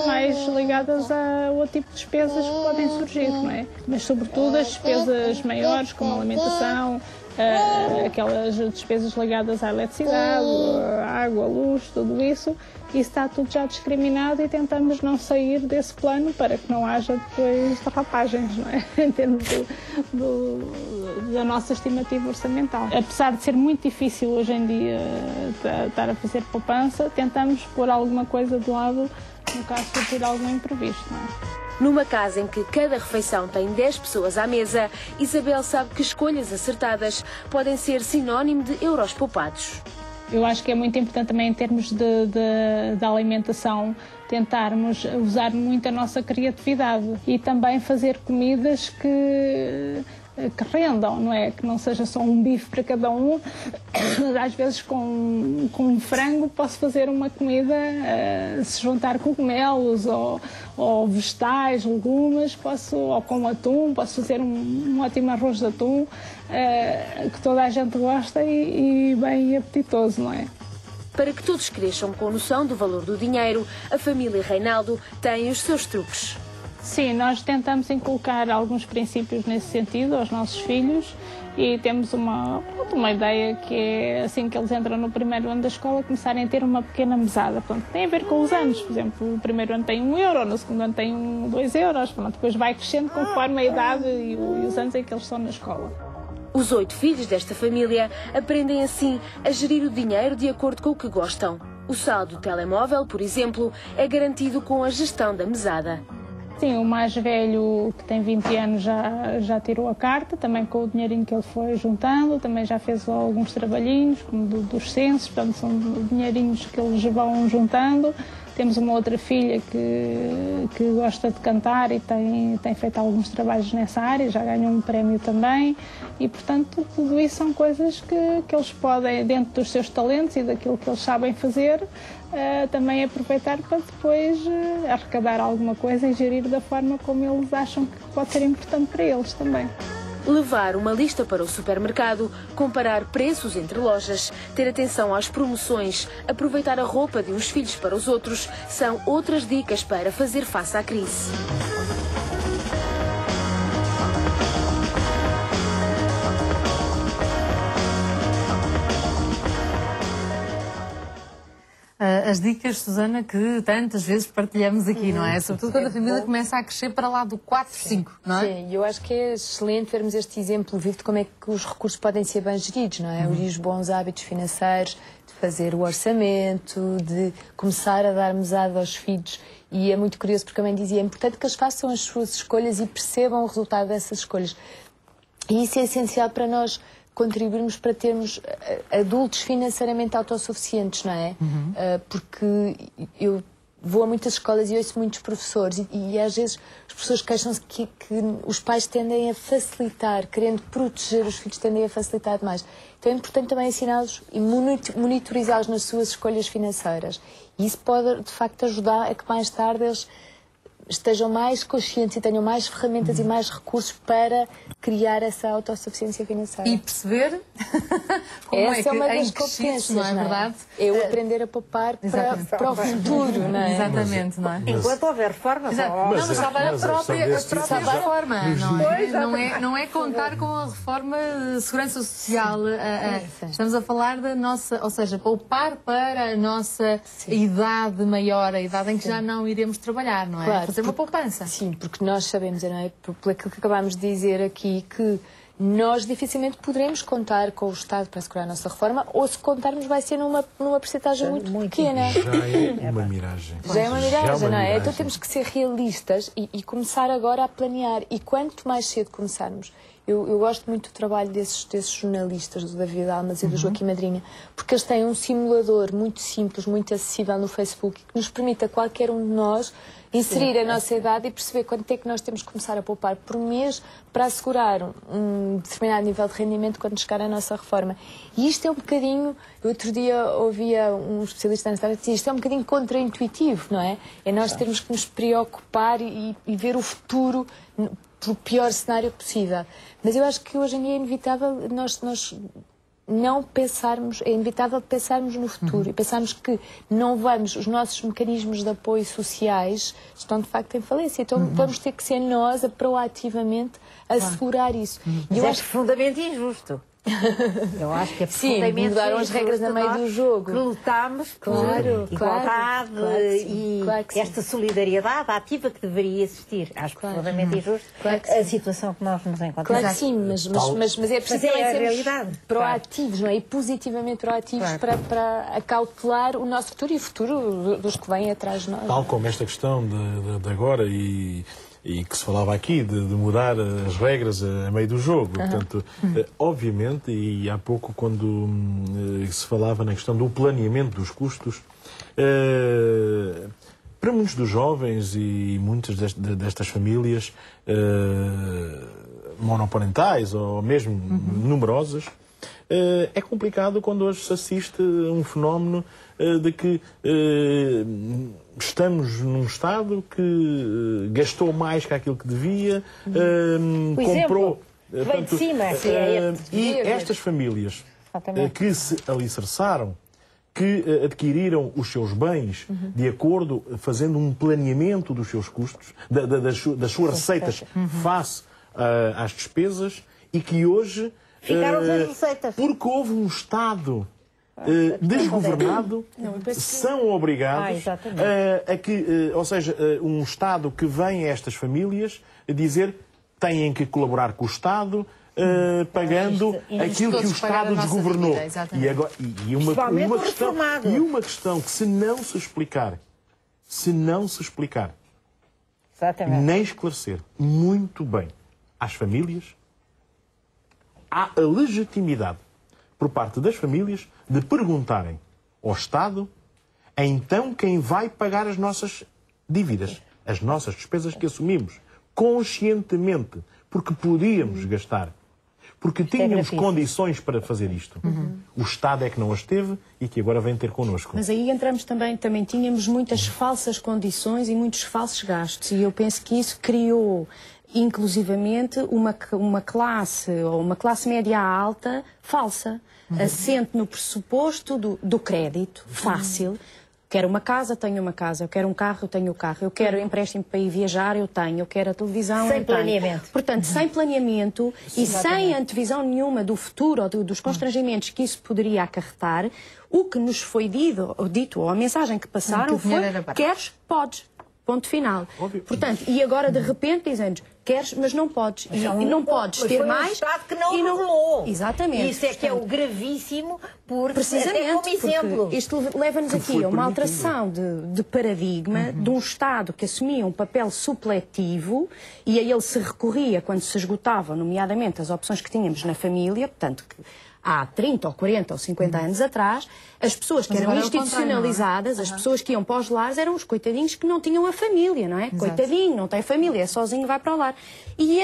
mais ligadas a outro tipo de despesas que podem surgir, não é? Mas sobretudo as despesas maiores, como a alimentação, aquelas despesas ligadas à eletricidade, à água, à luz, tudo isso está tudo já discriminado e tentamos não sair desse plano para que não haja depois derrapagens, não é? Em termos da nossa estimativa orçamental. Apesar de ser muito difícil hoje em dia estar a fazer poupança, tentamos pôr alguma coisa de lado no caso de surgir algum imprevisto, não é? Numa casa em que cada refeição tem 10 pessoas à mesa, Isabel sabe que escolhas acertadas podem ser sinónimo de euros poupados. Eu acho que é muito importante também em termos de alimentação tentarmos usar muito a nossa criatividade e também fazer comidas que rendam, não é? Que não seja só um bife para cada um. Às vezes com um frango posso fazer uma comida, se juntar cogumelos ou vegetais, legumes, ou com atum, posso fazer um ótimo arroz de atum que toda a gente gosta e bem apetitoso, não é? Para que todos cresçam com noção do valor do dinheiro, a família Reinaldo tem os seus truques. Sim, nós tentamos inculcar alguns princípios nesse sentido aos nossos filhos e temos uma ideia que é assim que eles entram no primeiro ano da escola começarem a ter uma pequena mesada. Portanto, tem a ver com os anos. Por exemplo, no primeiro ano tem 1 euro, no segundo ano tem 2 euros. Pronto, depois vai crescendo conforme a idade e os anos em que eles estão na escola. Os 8 filhos desta família aprendem assim a gerir o dinheiro de acordo com o que gostam. O saldo do telemóvel, por exemplo, é garantido com a gestão da mesada. Sim, o mais velho, que tem 20 anos, já tirou a carta, também com o dinheirinho que ele foi juntando, também já fez alguns trabalhinhos, como dos censos, portanto são dinheirinhos que eles vão juntando. Temos uma outra filha que gosta de cantar e tem feito alguns trabalhos nessa área, já ganhou um prémio também e, portanto, tudo isso são coisas que eles podem, dentro dos seus talentos e daquilo que eles sabem fazer, também aproveitar para depois arrecadar alguma coisa e gerir da forma como eles acham que pode ser importante para eles também. Levar uma lista para o supermercado, comparar preços entre lojas, ter atenção às promoções, aproveitar a roupa de uns filhos para os outros, são outras dicas para fazer face à crise. As dicas, Susana, que tantas vezes partilhamos aqui, não é? Sobretudo quando a família começa a crescer para lá do 4, 5, não é? Sim, eu acho que é excelente vermos este exemplo vivo de como é que os recursos podem ser bem geridos, não é? E os bons hábitos financeiros, de fazer o orçamento, de começar a dar mesada aos filhos. E é muito curioso porque a mãe dizia, é importante que eles façam as suas escolhas e percebam o resultado dessas escolhas. E isso é essencial para nós contribuirmos para termos adultos financeiramente autossuficientes, não é? Porque eu vou a muitas escolas e ouço muitos professores e às vezes as pessoas queixam-se que os pais tendem a facilitar, querendo proteger os filhos, tendem a facilitar demais. Então é importante também ensiná-los e monitorizá-los nas suas escolhas financeiras. E isso pode, de facto, ajudar a que mais tarde eles estejam mais conscientes e tenham mais ferramentas e mais recursos para criar essa autossuficiência financeira. E perceber como essa é uma das em que competências, não é verdade? Eu aprender a poupar para o futuro, não é? Exatamente, não é? Enquanto houver reformas, Não, mas salvar a própria reforma, não é contar com a reforma de segurança social. Estamos a falar da nossa, ou seja, poupar para a nossa idade maior, a idade em que já não iremos trabalhar, não é? Claro, fazer uma poupança. Sim, porque nós sabemos, não é? Por aquilo que acabámos de dizer aqui, que nós dificilmente poderemos contar com o Estado para assegurar a nossa reforma, ou se contarmos vai ser numa percentagem muito pequena. Já é uma miragem. Já é uma miragem, não é? Então temos que ser realistas e começar agora a planear. E quanto mais cedo começarmos... Eu gosto muito do trabalho desses jornalistas, do David Almas e do Joaquim Madrinha, porque eles têm um simulador muito simples, muito acessível no Facebook, que nos permite a qualquer um de nós inserir a nossa idade e perceber quanto é que nós temos que começar a poupar por mês para assegurar um determinado nível de rendimento quando chegar a nossa reforma. E isto é um bocadinho... Outro dia ouvia um especialista nessa área dizer isto é um bocadinho contraintuitivo, não é? É nós termos que nos preocupar e ver o futuro pelo pior cenário possível. Mas eu acho que hoje em dia é inevitável nós não pensarmos, é inevitável pensarmos no futuro e pensarmos que não vamos, os nossos mecanismos de apoio sociais estão de facto em falência. Então vamos ter que ser nós a proativamente assegurar isso. E eu acho profundamente injusto. Eu acho que é profundamente mudaram as regras no meio do jogo. Que lutámos por igualdade e esta solidariedade ativa que deveria existir. Acho profundamente injusto a situação que nós nos encontramos. Claro que sim, mas é preciso sermos proativos, não é? E positivamente proativos para acautelar o nosso futuro e o futuro dos que vêm atrás de nós. Tal como esta questão de agora e que se falava aqui de mudar as regras a meio do jogo. Portanto, obviamente, e há pouco quando se falava na questão do planeamento dos custos, para muitos dos jovens e muitas destas famílias monoparentais ou mesmo numerosas, é complicado quando hoje se assiste a um fenómeno de que estamos num Estado que gastou mais que aquilo que devia, comprou... Vem de cima. E estas famílias que se alicerçaram, que adquiriram os seus bens de acordo, fazendo um planeamento dos seus custos, das suas receitas face às despesas, e que hoje... Ficaram sem receitas. Porque houve um Estado desgovernado, são obrigados a que, ou seja, um Estado que vem a estas famílias a dizer têm que colaborar com o Estado, pagando aquilo que o Estado desgovernou. E uma questão que se não se explicar, nem esclarecer muito bem às famílias, há a legitimidade por parte das famílias de perguntarem ao Estado então quem vai pagar as nossas dívidas, as nossas despesas que assumimos conscientemente, porque podíamos gastar, porque tínhamos condições para fazer isto. O Estado é que não as teve e que agora vem ter connosco. Mas aí entramos também tínhamos muitas falsas condições e muitos falsos gastos, e eu penso que isso criou inclusivamente uma classe ou uma classe média alta falsa, assente no pressuposto do crédito fácil. Quero uma casa, tenho uma casa. Eu quero um carro, eu tenho o carro. Eu quero empréstimo para ir viajar, eu tenho. Eu quero a televisão, sem planeamento. Portanto, sem planeamento e sem antevisão nenhuma do futuro ou dos constrangimentos que isso poderia acarretar, o que nos foi dito, ou a mensagem que passaram foi: queres, podes. Ponto final. Óbvio. Portanto, e agora de repente dizem-nos, queres, mas não podes. E não podes ter mais. Estado que não e regulou. Exatamente. Isso é que é o gravíssimo, porque Precisamente, até como exemplo. porque isto leva-nos aqui a uma alteração de paradigma de um Estado que assumia um papel supletivo e a ele se recorria quando se esgotavam, nomeadamente, as opções que tínhamos na família, portanto, que há 30 ou 40 ou 50 anos atrás, as pessoas que eram institucionalizadas, as pessoas que iam para os lares, eram os coitadinhos que não tinham a família, não é? Exato. Coitadinho, não tem família, é sozinho, vai para o lar. E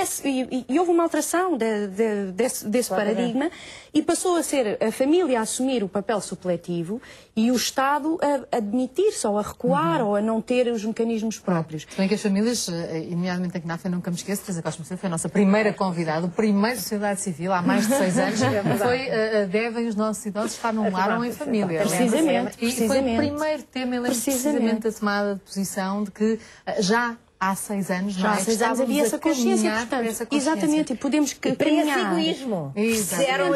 houve uma alteração desse paradigma e passou a ser a família a assumir o papel supletivo e o Estado a admitir-se ou a recuar ou a não ter os mecanismos próprios. Se bem que as famílias, nomeadamente a CNAF, eu nunca me esqueço, Teresa Costa Macedo foi a nossa primeira convidada, o primeiro sociedade civil, há mais de 6 anos, foi devem os nossos idosos estar num lar ou em família. Precisamente. E foi o primeiro tema, eu lembro precisamente a tomada de posição de que já há 6 anos, já há 6 anos havia essa consciência, portanto, exatamente, e podemos caminhar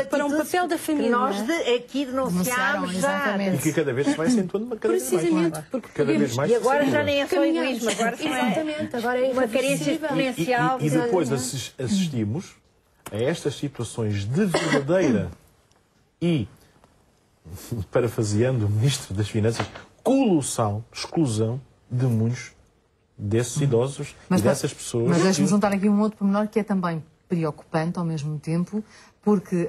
para um papel da família. Que nós aqui denunciámos já. E que cada vez se vai acentuando cada vez mais. Precisamente, porque cada vez mais. E agora já nem é só egoísmo, agora agora é uma carência exponencial. E depois assistimos a estas situações de verdadeira e, parafraseando o Ministro das Finanças, colossal exclusão de muitos desses idosos e dessas pessoas. Mas deixe-me juntar aqui um outro pormenor que é também preocupante ao mesmo tempo, porque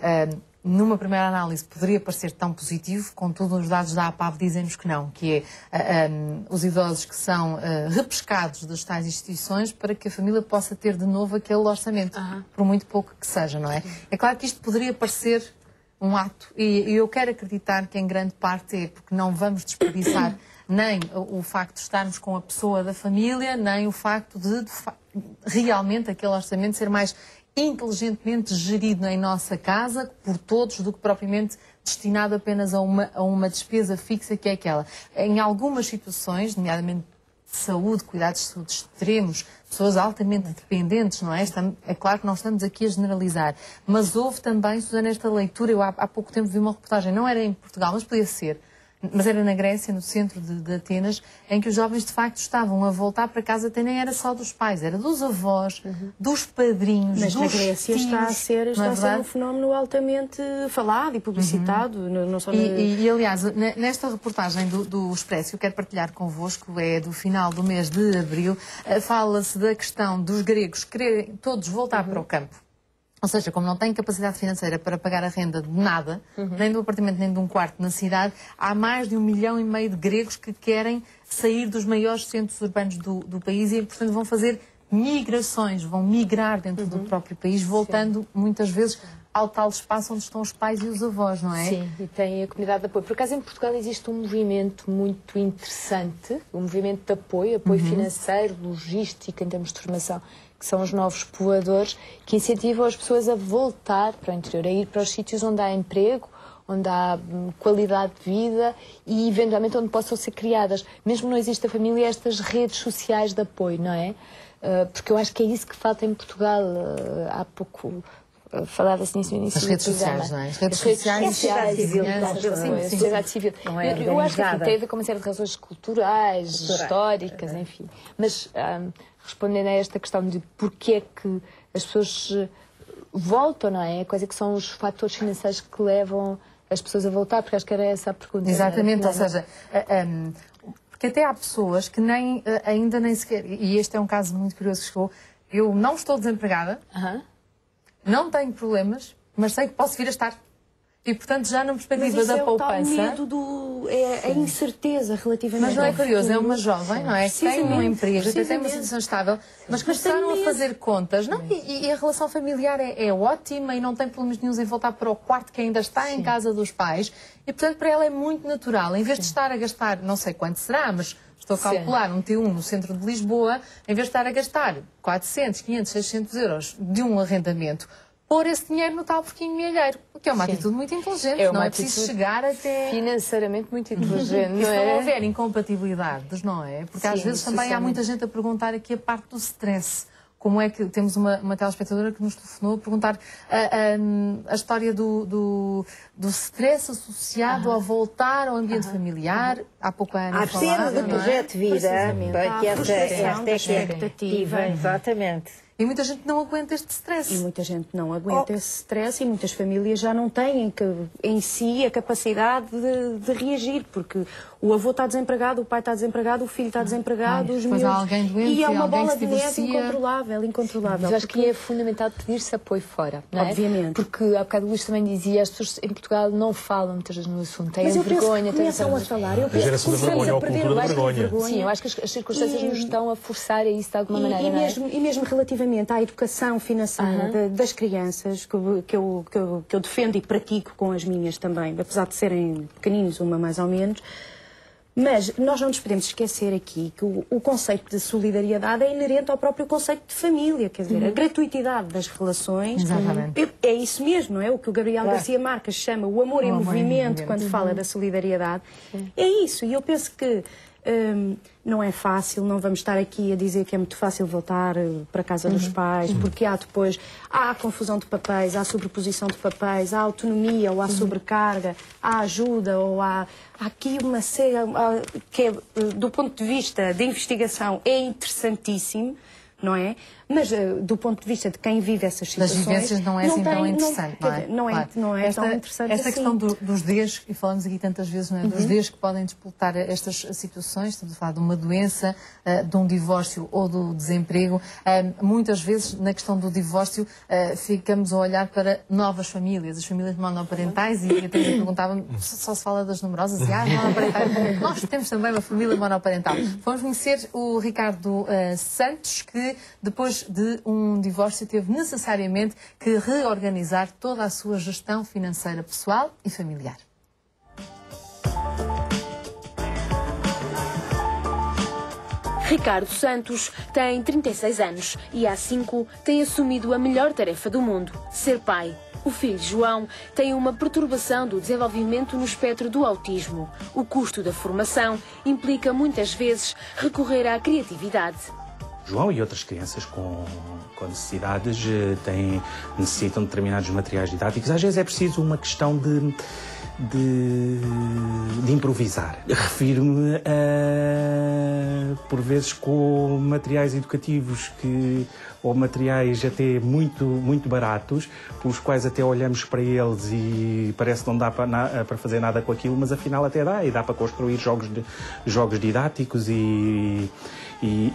numa primeira análise poderia parecer tão positivo, contudo os dados da APAV dizem-nos que não, que é os idosos que são repescados das tais instituições para que a família possa ter de novo aquele orçamento, por muito pouco que seja, não é? É claro que isto poderia parecer um ato, e eu quero acreditar que em grande parte é porque não vamos desperdiçar nem o facto de estarmos com a pessoa da família, nem o facto de realmente aquele orçamento ser mais inteligentemente gerido em nossa casa por todos do que propriamente destinado apenas a uma despesa fixa que é aquela. Em algumas situações, nomeadamente de saúde, cuidados de saúde extremos, pessoas altamente dependentes, não é? É claro que não estamos aqui a generalizar, mas houve também, Susana, esta leitura, eu há pouco tempo vi uma reportagem, não era em Portugal, mas podia ser, mas era na Grécia, no centro de Atenas, em que os jovens de facto estavam a voltar para casa, até nem era só dos pais, era dos avós, dos padrinhos, mas dos na Grécia tios, está a ser um fenómeno altamente falado e publicitado. Não só e aliás, nesta reportagem do Expresso, eu quero partilhar convosco, é do final do mês de abril, fala-se da questão dos gregos quererem todos voltar para o campo. Ou seja, como não têm capacidade financeira para pagar a renda de nada, nem do apartamento nem de um quarto na cidade, há mais de 1,5 milhão de gregos que querem sair dos maiores centros urbanos do país e, portanto, vão fazer migrações, vão migrar dentro do próprio país, voltando muitas vezes ao tal espaço onde estão os pais e os avós, não é? Sim, e tem a comunidade de apoio. Por acaso, em Portugal existe um movimento muito interessante, um movimento de apoio financeiro, logístico, em termos de formação, que são os novos povoadores, que incentivam as pessoas a voltar para o interior, a ir para os sítios onde há emprego, onde há qualidade de vida e, eventualmente, onde possam ser criadas, mesmo não existe a família, estas redes sociais de apoio, não é? Porque eu acho que é isso que falta em Portugal. Há pouco falava-se nisso no início do programa. As redes sociais, não é? As redes sociais e a sociedade civil. Eu acho que tem a ver com uma série de razões culturais, históricas, enfim. Mas, respondendo a esta questão de porquê é que as pessoas voltam, não é? Quais é que são os fatores financeiros que levam as pessoas a voltar? Porque acho que era essa a pergunta. Exatamente, ou seja, porque até há pessoas que ainda nem sequer, e este é um caso muito curioso que chegou, eu não estou desempregada, não tenho problemas, mas sei que posso vir a estar. E, portanto, já na perspectiva da poupança... Mas isso é o tal medo a incerteza relativamente... Mas não é curioso, é uma jovem, não é? Que tem um emprego, até tem uma situação estável, mas começaram a fazer contas. Não, e a relação familiar é ótima e não tem problemas nenhum em voltar para o quarto que ainda está em casa dos pais. E, portanto, para ela é muito natural. Em vez de estar a gastar, não sei quanto será, mas estou a calcular um T1 no centro de Lisboa, em vez de estar a gastar 400, 500, 600 euros de um arrendamento, pôr esse dinheiro no tal porquinho milheiro, o que é uma atitude muito inteligente, não é preciso chegar até... Financeiramente muito inteligente, e se não houver incompatibilidades, não é? Porque às vezes também há muita gente a perguntar aqui a parte do stress. como é que temos uma telespectadora que nos telefonou a perguntar a história do stress associado ao voltar ao ambiente familiar. Há pouco a Ana falava, do projeto Vida, que esta expectativa, exatamente. E muita gente não aguenta este stress. E muita gente não aguenta esse stress e muitas famílias já não têm em si a capacidade de reagir, porque o avô está desempregado, o pai está desempregado, o filho está desempregado, os miúdos... alguém doente, e é uma alguém bola se de neve divorcia. incontrolável. Mas acho que é fundamental pedir-se apoio fora, não é? Obviamente. Porque há bocado o Luís também dizia, as pessoas em Portugal não falam muitas vezes no assunto, têm Mas eu vergonha, penso que começam a falar. Eu A geração da vergonha, ou a cultura da vergonha. Sim, eu acho que as circunstâncias nos estão a forçar a isso de alguma maneira, não é? E mesmo relativamente à educação financeira das crianças, que eu defendo e pratico com as minhas também, apesar de serem pequeninos, uma mais ou menos, mas nós não nos podemos esquecer aqui que o conceito de solidariedade é inerente ao próprio conceito de família, quer dizer, a gratuitidade das relações. Exatamente. É isso mesmo, não é? O que o Gabriel Garcia Marques chama o amor em movimento, quando fala da solidariedade. É isso, e eu penso que não é fácil, não vamos estar aqui a dizer que é muito fácil voltar para a casa dos pais, porque há a confusão de papéis, há a sobreposição de papéis, há a autonomia ou há sobrecarga, há ajuda ou há aqui uma série que do ponto de vista de investigação é interessantíssimo, não é? Mas do ponto de vista de quem vive essas situações... Das vivências não é assim tão interessante, não é? Não é tão interessante esta assim. questão dos Ds, e falamos aqui tantas vezes, não é? Dos Ds que podem disputar estas situações, estamos a falar de uma doença, de um divórcio ou do desemprego. Muitas vezes, na questão do divórcio, ficamos a olhar para novas famílias, as famílias monoparentais, e até perguntava-me, só se fala das numerosas, e monoparentais. Nós temos também uma família monoparental. Vamos conhecer o Ricardo Santos, que depois de um divórcio teve necessariamente que reorganizar toda a sua gestão financeira pessoal e familiar. Ricardo Santos tem 36 anos e há 5 tem assumido a melhor tarefa do mundo, ser pai. O filho João tem uma perturbação do desenvolvimento no espectro do autismo. O custo da formação implica muitas vezes recorrer à criatividade. João e outras crianças com necessidades necessitam de determinados materiais didáticos. Às vezes é preciso uma questão de improvisar. Refiro-me por vezes com materiais educativos ou materiais até muito baratos, pelos quais até olhamos para eles e parece que não dá para fazer nada com aquilo, mas afinal até dá, e dá para construir jogos didáticos e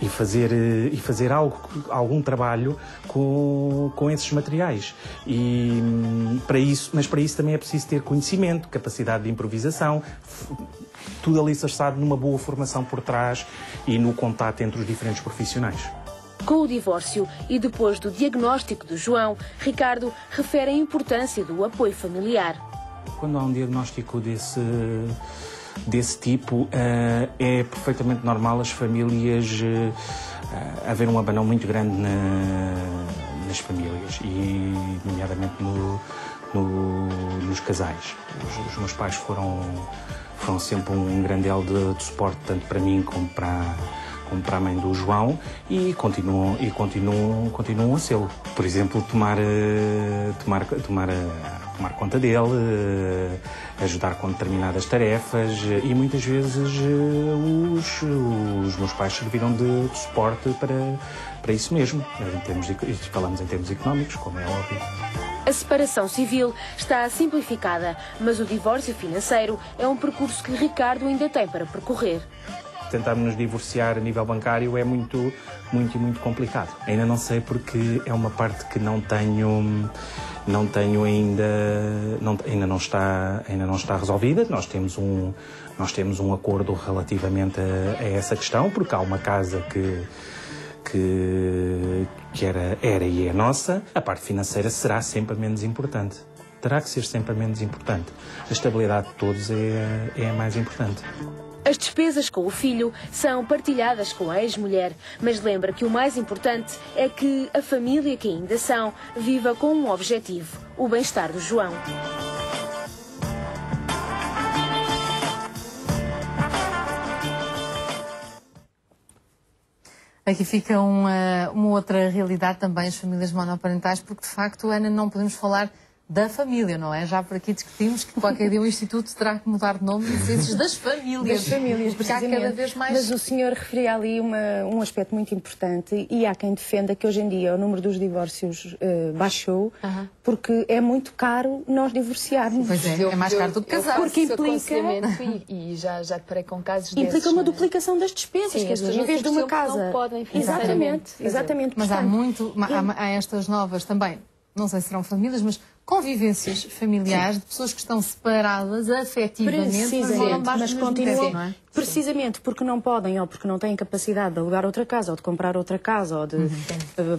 fazer algum trabalho com esses materiais. Mas para isso também é preciso ter conhecimento, capacidade de improvisação, tudo alicerçado numa boa formação por trás e no contato entre os diferentes profissionais. Com o divórcio e depois do diagnóstico do João, Ricardo refere a importância do apoio familiar. Quando há um diagnóstico desse tipo, é perfeitamente normal as famílias haver um abanão muito grande nas famílias e nomeadamente nos casais. Os meus pais foram sempre um grande elo de suporte, tanto para mim como para a mãe do João, e continuam a ser. Por exemplo, tomar conta dele, ajudar com determinadas tarefas, e muitas vezes os meus pais serviram de suporte para isso mesmo. Falamos em termos económicos, como é óbvio. A separação civil está simplificada, mas o divórcio financeiro é um percurso que Ricardo ainda tem para percorrer. Tentarmos nos divorciar a nível bancário é muito complicado. Ainda não sei, porque é uma parte que não tenho ainda não está resolvida. Nós temos um acordo relativamente a essa questão, porque há uma casa que era e é nossa. A parte financeira será sempre menos importante. Terá que ser sempre menos importante. A estabilidade de todos é a mais importante. As despesas com o filho são partilhadas com a ex-mulher, mas lembra que o mais importante é que a família que ainda são viva com um objetivo: o bem-estar do João. Aqui fica uma outra realidade também, as famílias monoparentais, porque de facto, Ana, não podemos falar da família, não é? Já por aqui discutimos que qualquer dia o Instituto terá que mudar de nome e dizer das famílias. Das famílias, porque há cada vez mais... Mas o senhor referia ali um aspecto muito importante e há quem defenda que hoje em dia o número dos divórcios baixou porque é muito caro nós divorciarmos. Pois é mais caro do que casar. Porque implica... E já deparei com casos implica desses, uma duplicação das despesas, sim, quer dizer, em vez de uma casa... Não podem Exatamente. Mas há estas novas também, não sei se serão famílias, mas convivências familiares de pessoas que estão separadas afetivamente, mas continuam, não é? Precisamente porque não podem ou porque não têm capacidade de alugar outra casa ou de comprar outra casa ou de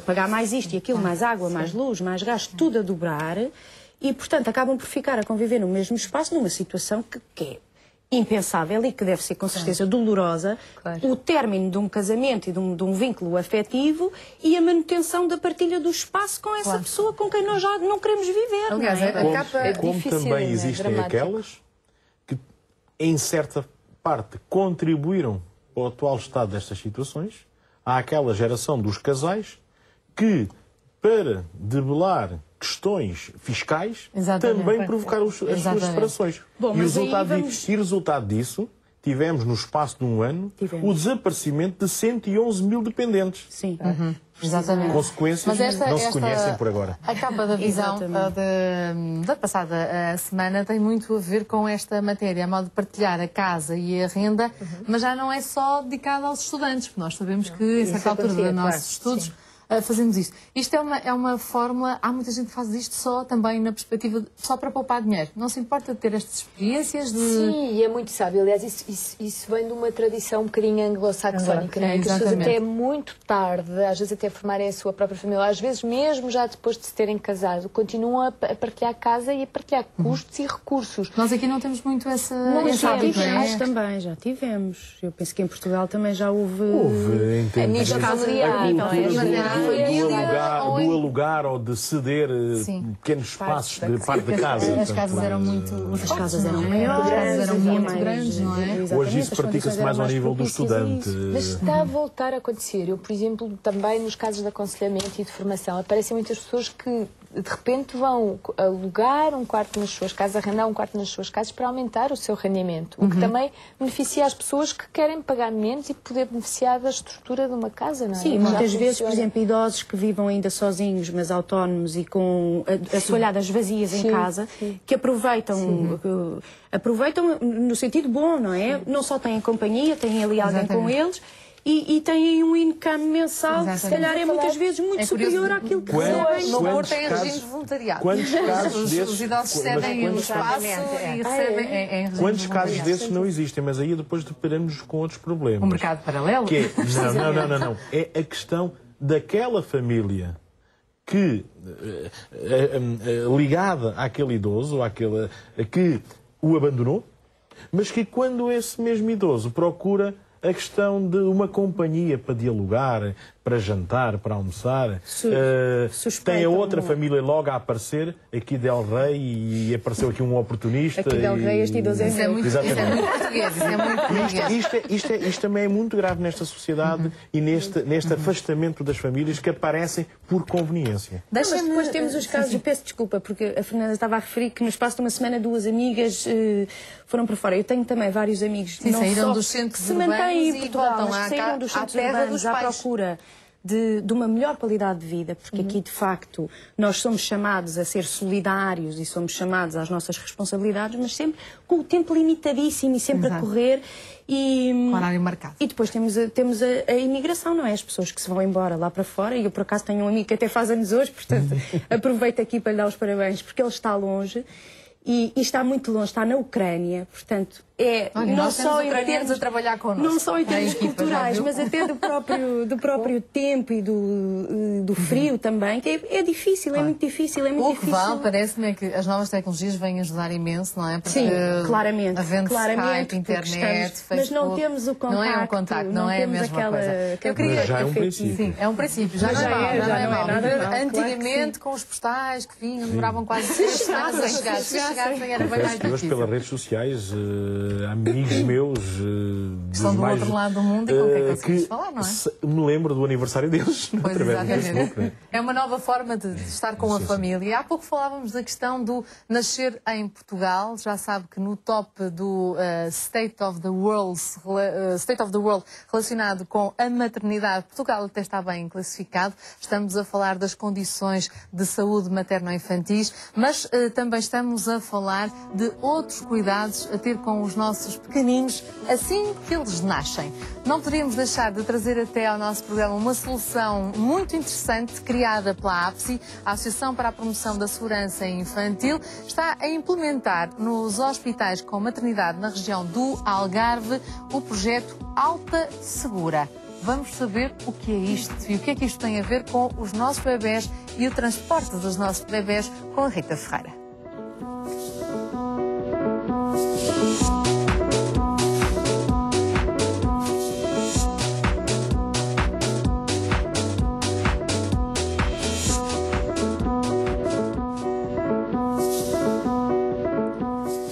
pagar mais isto e aquilo, mais água, mais luz, mais gás, tudo a dobrar e, portanto, acabam por ficar a conviver no mesmo espaço numa situação que é impensável e que deve ser com certeza dolorosa, o término de um casamento e de um vínculo afetivo e a manutenção da partilha do espaço com essa pessoa com quem nós já não queremos viver. Aliás, como também existem aquelas que, em certa parte, contribuíram para o atual estado destas situações. Há aquela geração dos casais que, para debelar questões fiscais, também provocaram as suas separações. Bom, e resultado disso, tivemos no espaço de um ano o desaparecimento de 111 mil dependentes. Sim. Exatamente. Consequências não se conhecem por agora. A capa da visão da passada semana tem muito a ver com esta matéria, a modo de partilhar a casa e a renda, mas já não é só dedicada aos estudantes, porque nós sabemos que, em certa altura dos nossos estudos, fazemos isto. Isto é uma fórmula, há muita gente que faz isto só também na perspectiva, só para poupar dinheiro. Não se importa de ter estas experiências de... Sim, e é muito sábio. Aliás, isso vem de uma tradição um bocadinho anglo-saxónica, não é? Que as pessoas até muito tarde, às vezes até formarem a sua própria família, às vezes mesmo já depois de se terem casado, continuam a partilhar casa e a partilhar custos e recursos. Nós aqui não temos muito esse hábito, também, já tivemos. Eu penso que em Portugal também já houve a nível familiar, não é? Do alugar ou de ceder pequenos espaços de parte da casa. As casas eram muito... As casas eram maiores, as casas eram muito grandes, não é? Hoje isso pratica-se mais ao nível do estudante. Mas está a voltar a acontecer. Eu, por exemplo, também nos casos de aconselhamento e de formação, aparecem muitas pessoas que de repente vão alugar um quarto nas suas casas, arrendar um quarto nas suas casas para aumentar o seu rendimento. O que também beneficia as pessoas que querem pagar menos e poder beneficiar da estrutura de uma casa, não é? Sim, muitas vezes, por exemplo, idosos que vivam ainda sozinhos, mas autónomos e com assoalhadas vazias em casa, que aproveitam no sentido bom, não é? Não só têm companhia, têm ali alguém com eles. E têm um income mensal que se calhar é muitas vezes muito superior àquilo que recebem. No Porto tem regime de voluntariado. Quantos casos desses... Os idosos cedem o espaço e recebem em regime de quantos casos desses não existem? Mas aí depois deparamos com outros problemas. Um mercado paralelo? Que é, não. É a questão daquela família que, ligada àquele idoso, àquele que o abandonou, mas que quando esse mesmo idoso procura a questão de uma companhia para dialogar, para jantar, para almoçar, tem a outra família logo a aparecer, aqui Del Rey, e apareceu aqui um oportunista. Aqui Del Rey, este idoso é muito português. Isto também é muito grave nesta sociedade e neste afastamento das famílias que aparecem por conveniência. Mas depois temos os casos, eu peço desculpa, porque a Fernanda estava a referir que no espaço de uma semana 2 amigas foram para fora. Eu tenho também vários amigos que saíram dos centros que se mantêm em Portugal, mas saíram dos centros urbanos à procura de uma melhor qualidade de vida, porque aqui, de facto, nós somos chamados a ser solidários e somos chamados às nossas responsabilidades, mas sempre com o tempo limitadíssimo e sempre a correr. Com horário marcado. E depois temos a imigração, não é? As pessoas que se vão embora lá para fora, e eu, por acaso, tenho um amigo que até faz anos hoje, portanto, aproveito aqui para lhe dar os parabéns, porque ele está longe. E está muito longe, está na Ucrânia, portanto, não só em termos a trabalhar connosco, não só em termos culturais, mas até do próprio tempo e do frio também, que é difícil, é muito difícil, é muito difícil. O que vale, parece-me, é que as novas tecnologias vêm ajudar imenso, não é? Porque, sim, claramente. Havendo Skype, internet, Facebook... Mas não temos o contacto. Não é um contacto, não é a mesma coisa. Eu queria, já é um princípio. Sim, é um princípio, já não é mal. Antigamente, com os postais que vinham, demoravam quase 6 semanas a chegar. Confesso que hoje, pelas redes sociais, amigos meus estão do outro lado do mundo e com quem conseguimos falar, não é? Me lembro do aniversário deles através do Facebook. Né? É uma nova forma de estar com a família. Há pouco falávamos da questão do nascer em Portugal. Já sabe que no top do State of the World relacionado com a maternidade, Portugal até está bem classificado. Estamos a falar das condições de saúde materno-infantis, mas também estamos a falar de outros cuidados a ter com os nossos pequeninos assim que eles nascem. Não poderíamos deixar de trazer até ao nosso programa uma solução muito interessante criada pela APSI, a Associação para a Promoção da Segurança Infantil. Está a implementar nos hospitais com maternidade na região do Algarve o projeto Alta Segura. Vamos saber o que é isto e o que é que isto tem a ver com os nossos bebés e o transporte dos nossos bebés com a Rita Ferreira.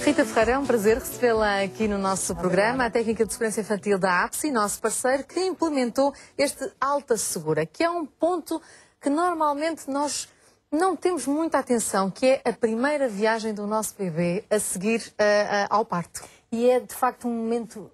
Rita Ferreira, é um prazer recebê-la aqui no nosso programa, a técnica de segurança infantil da APSI, nosso parceiro, que implementou este Alta Segura, que é um ponto que normalmente nós não temos muita atenção, que é a primeira viagem do nosso bebê a seguir ao parto. E é, de facto, um momento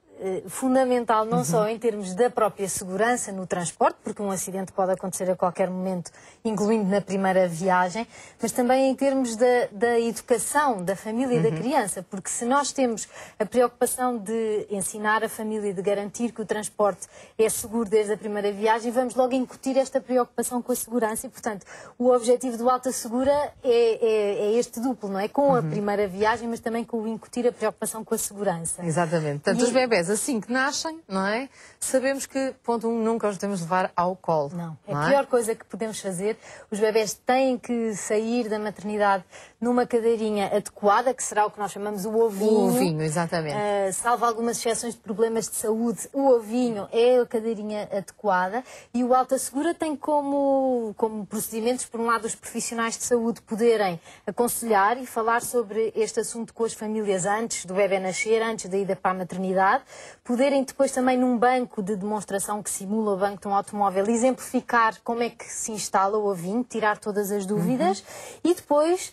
fundamental, não só em termos da própria segurança no transporte, porque um acidente pode acontecer a qualquer momento, incluindo na primeira viagem, mas também em termos da educação da família e da criança, porque se nós temos a preocupação de ensinar a família, de garantir que o transporte é seguro desde a primeira viagem, vamos logo incutir esta preocupação com a segurança e, portanto, o objetivo do Alta Segura é este duplo, não é? Com a primeira viagem, mas também com o incutir a preocupação com a segurança. Exatamente. Portanto, os bebés assim que nascem, não é? Sabemos que, ponto 1, nunca os devemos levar ao colo. Não. A pior coisa que podemos fazer, os bebés têm que sair da maternidade numa cadeirinha adequada, que será o que nós chamamos o ovinho. O ovinho, exatamente. Salvo algumas exceções de problemas de saúde, o ovinho é a cadeirinha adequada e o Alta Segura tem como procedimentos, por um lado, os profissionais de saúde poderem aconselhar e falar sobre este assunto com as famílias antes do bebé nascer, antes da ida para a maternidade, poderem depois também num banco de demonstração que simula o banco de um automóvel exemplificar como é que se instala o ovinho, tirar todas as dúvidas e depois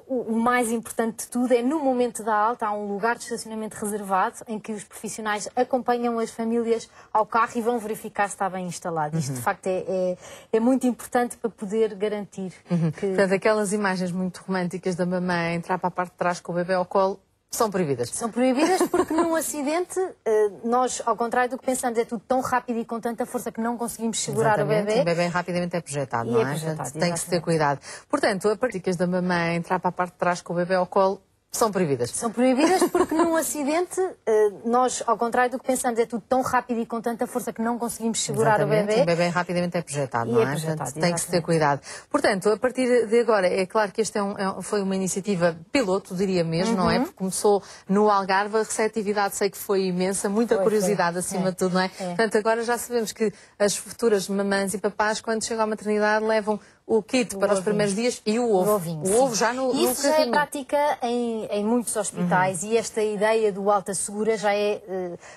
o mais importante de tudo é no momento da alta há um lugar de estacionamento reservado em que os profissionais acompanham as famílias ao carro e vão verificar se está bem instalado. Isto de facto é muito importante para poder garantir que... Portanto, aquelas imagens muito românticas da mamãe entrar para a parte de trás com o bebê ao colo são proibidas. São proibidas porque num acidente, nós, ao contrário do que pensamos, é tudo tão rápido e com tanta força que não conseguimos segurar o bebê. O bebê rapidamente é projetado, não é? Portanto, tem que se ter cuidado. Portanto, as partículas da mamãe entrar para a parte de trás com o bebê ao colo são proibidas. São proibidas porque num acidente, nós, ao contrário do que pensamos, é tudo tão rápido e com tanta força que não conseguimos segurar o bebê. O bebê rapidamente é projetado, não é? Portanto, tem que se ter cuidado. Portanto, a partir de agora, é claro que este foi uma iniciativa piloto, diria mesmo, não é? Porque começou no Algarve, a receptividade sei que foi imensa, muita curiosidade acima de tudo, não é? Portanto, agora já sabemos que as futuras mamães e papás, quando chegam à maternidade, levam o kit para os primeiros dias e o ovo. O ovo já no carrinho. Isso já é prática em muitos hospitais e esta ideia do Alta Segura já é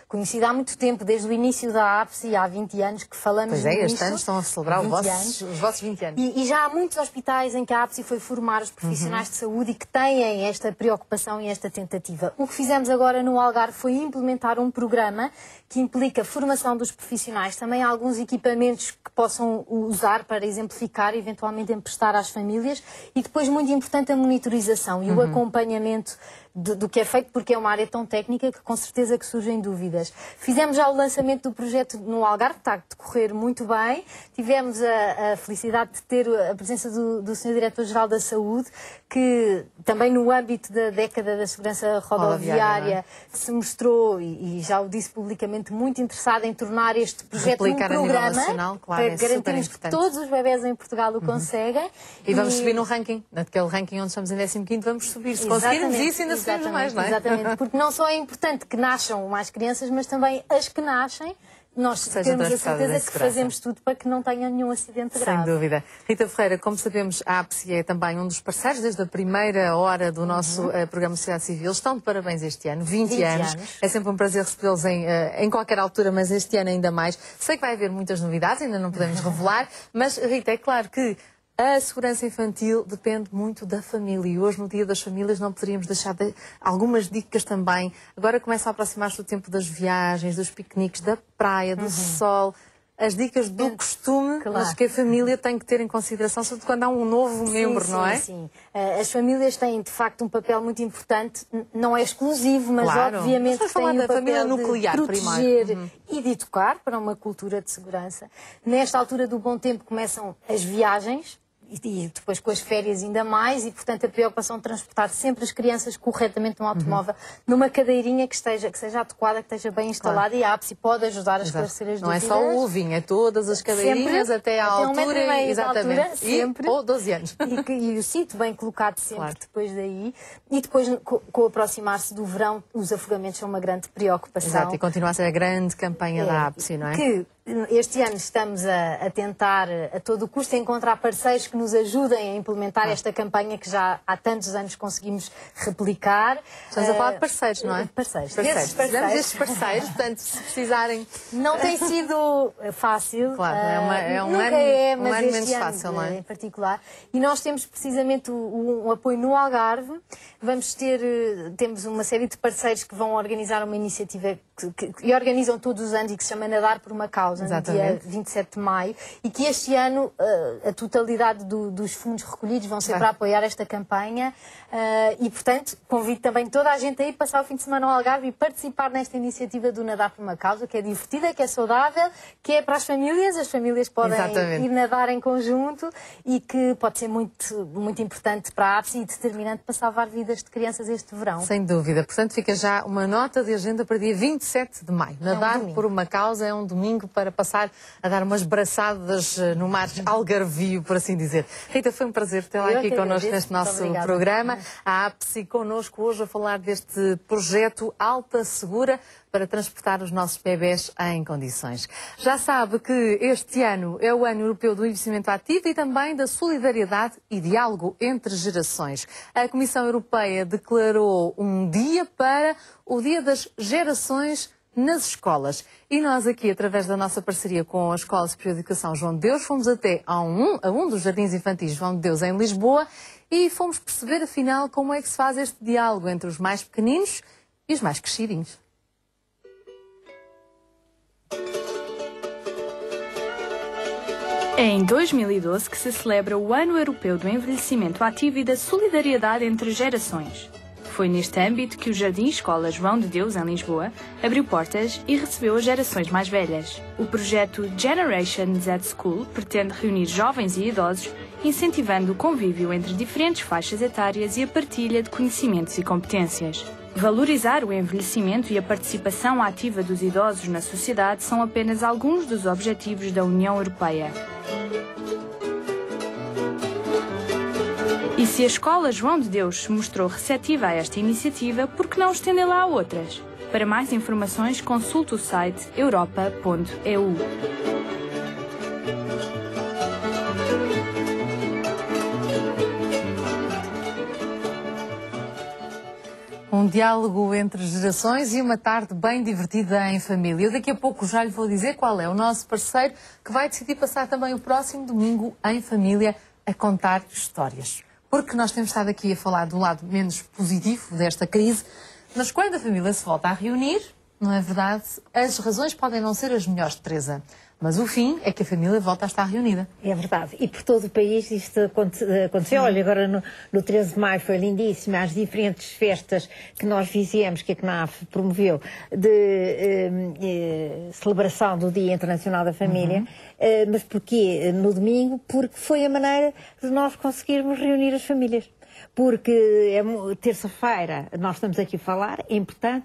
conhecida há muito tempo, desde o início da APSI, há 20 anos que falamos nisso. Pois é, este ano estão a celebrar os vossos 20 anos. E já há muitos hospitais em que a APSI foi formar os profissionais de saúde e que têm esta preocupação e esta tentativa. O que fizemos agora no Algarve foi implementar um programa que implica formação dos profissionais, também alguns equipamentos que possam usar para exemplificar e eventualmente emprestar às famílias e depois, muito importante, a monitorização e o acompanhamento do que é feito, porque é uma área tão técnica que com certeza que surgem dúvidas. Fizemos já o lançamento do projeto no Algarve, que está a decorrer muito bem. Tivemos a felicidade de ter a presença do Sr. Diretor-Geral da Saúde, que também no âmbito da década da segurança rodoviária se mostrou, e já o disse publicamente, muito interessado em tornar este projeto um programa nacional, claro, para garantirmos que todos os bebés em Portugal o conseguem. E vamos subir no ranking, naquele ranking onde estamos em 15º, vamos subir. Se conseguirmos isso, ainda subimos mais, não é? Exatamente, porque não só é importante que nasçam mais crianças, mas também as que nascem nós temos a certeza que fazemos tudo para que não tenha nenhum acidente grave. Sem dúvida. Rita Ferreira, como sabemos, a APSI é também um dos parceiros desde a primeira hora do nosso programa de Sociedade Civil. Estão de parabéns este ano, 20 anos. É sempre um prazer recebê-los em qualquer altura, mas este ano ainda mais. Sei que vai haver muitas novidades, ainda não podemos revelar, mas, Rita, é claro que a segurança infantil depende muito da família e hoje, no Dia das Famílias, não poderíamos deixar algumas dicas também. Agora começa a aproximar-se o tempo das viagens, dos piqueniques, da praia, do sol, as dicas do costume, mas que a família tem que ter em consideração, sobretudo quando há um novo membro, não é? Sim. As famílias têm, de facto, um papel muito importante, não é exclusivo, mas obviamente têm o papel nuclear, de proteger e de educar para uma cultura de segurança. Nesta altura do bom tempo começam as viagens, e depois com as férias ainda mais, e portanto a preocupação de transportar sempre as crianças corretamente num automóvel, numa cadeirinha que seja adequada, que esteja bem instalada, e a APSI pode ajudar a esclarecer as dúvidas. Não é só o ovinho, é todas as cadeirinhas até à altura, exatamente, altura, sempre. Ou 12 anos. E o cinto bem colocado sempre depois daí. E depois, com o aproximar-se do verão, os afogamentos são uma grande preocupação. Exato, e continua a ser a grande campanha da APSI, não é? Que este ano estamos a tentar, a todo o custo, encontrar parceiros que nos ajudem a implementar esta campanha que já há tantos anos conseguimos replicar. Estamos a falar de parceiros, não é? Parceiros. Precisamos destes parceiros, portanto, se precisarem... Não tem sido fácil. Claro, é um nunca ano, mas ano menos fácil, não é? Em particular. E nós temos precisamente um apoio no Algarve. Temos uma série de parceiros que vão organizar uma iniciativa que organizam todos os anos e que se chama Nadar por uma Causa. Exatamente. No dia 27 de maio, e que este ano a totalidade dos fundos recolhidos vão ser para apoiar esta campanha e, portanto, convido também toda a gente a ir passar o fim de semana ao Algarve e participar nesta iniciativa do Nadar por uma Causa, que é divertida, que é saudável, que é para as famílias podem ir nadar em conjunto e que pode ser muito, muito importante para a APSI e determinante para salvar vidas de crianças este verão. Sem dúvida. Portanto, fica já uma nota de agenda para dia 27 de maio. Nadar por uma Causa é um domingo para passar a dar umas braçadas no mar algarvio, por assim dizer. Rita, foi um prazer tê-la aqui connosco neste nosso programa. A APSI connosco hoje a falar deste projeto Alta Segura para transportar os nossos bebés em condições. Já sabe que este ano é o Ano Europeu do Envelhecimento Ativo e também da solidariedade e diálogo entre gerações. A Comissão Europeia declarou um dia para o Dia das Gerações nas escolas. E nós aqui, através da nossa parceria com a Escola Superior de Educação João de Deus, fomos até a um dos jardins infantis João de Deus em Lisboa e fomos perceber, afinal, como é que se faz este diálogo entre os mais pequeninos e os mais crescidinhos. É em 2012 que se celebra o Ano Europeu do Envelhecimento Ativo e da Solidariedade entre Gerações. Foi neste âmbito que o Jardim Escola João de Deus, em Lisboa, abriu portas e recebeu as gerações mais velhas. O projeto Generation Z School pretende reunir jovens e idosos, incentivando o convívio entre diferentes faixas etárias e a partilha de conhecimentos e competências. Valorizar o envelhecimento e a participação ativa dos idosos na sociedade são apenas alguns dos objetivos da União Europeia. E se a Escola João de Deus se mostrou receptiva a esta iniciativa, por que não estendê-la a outras? Para mais informações, consulte o site europa.eu. Um diálogo entre gerações e uma tarde bem divertida em família. Eu daqui a pouco já lhe vou dizer qual é o nosso parceiro que vai decidir passar também o próximo domingo em família a contar histórias. Porque nós temos estado aqui a falar do lado menos positivo desta crise, mas quando a família se volta a reunir, não é verdade? As razões podem não ser as melhores, Teresa. Mas o fim é que a família volta a estar reunida. É verdade. E por todo o país isto aconteceu. Olha, agora no 13 de maio foi lindíssimo. As diferentes festas que nós fizemos, que a CNAF promoveu, de celebração do Dia Internacional da Família. Mas porquê no domingo? Porque foi a maneira de nós conseguirmos reunir as famílias. Porque terça-feira nós estamos aqui a falar, é importante,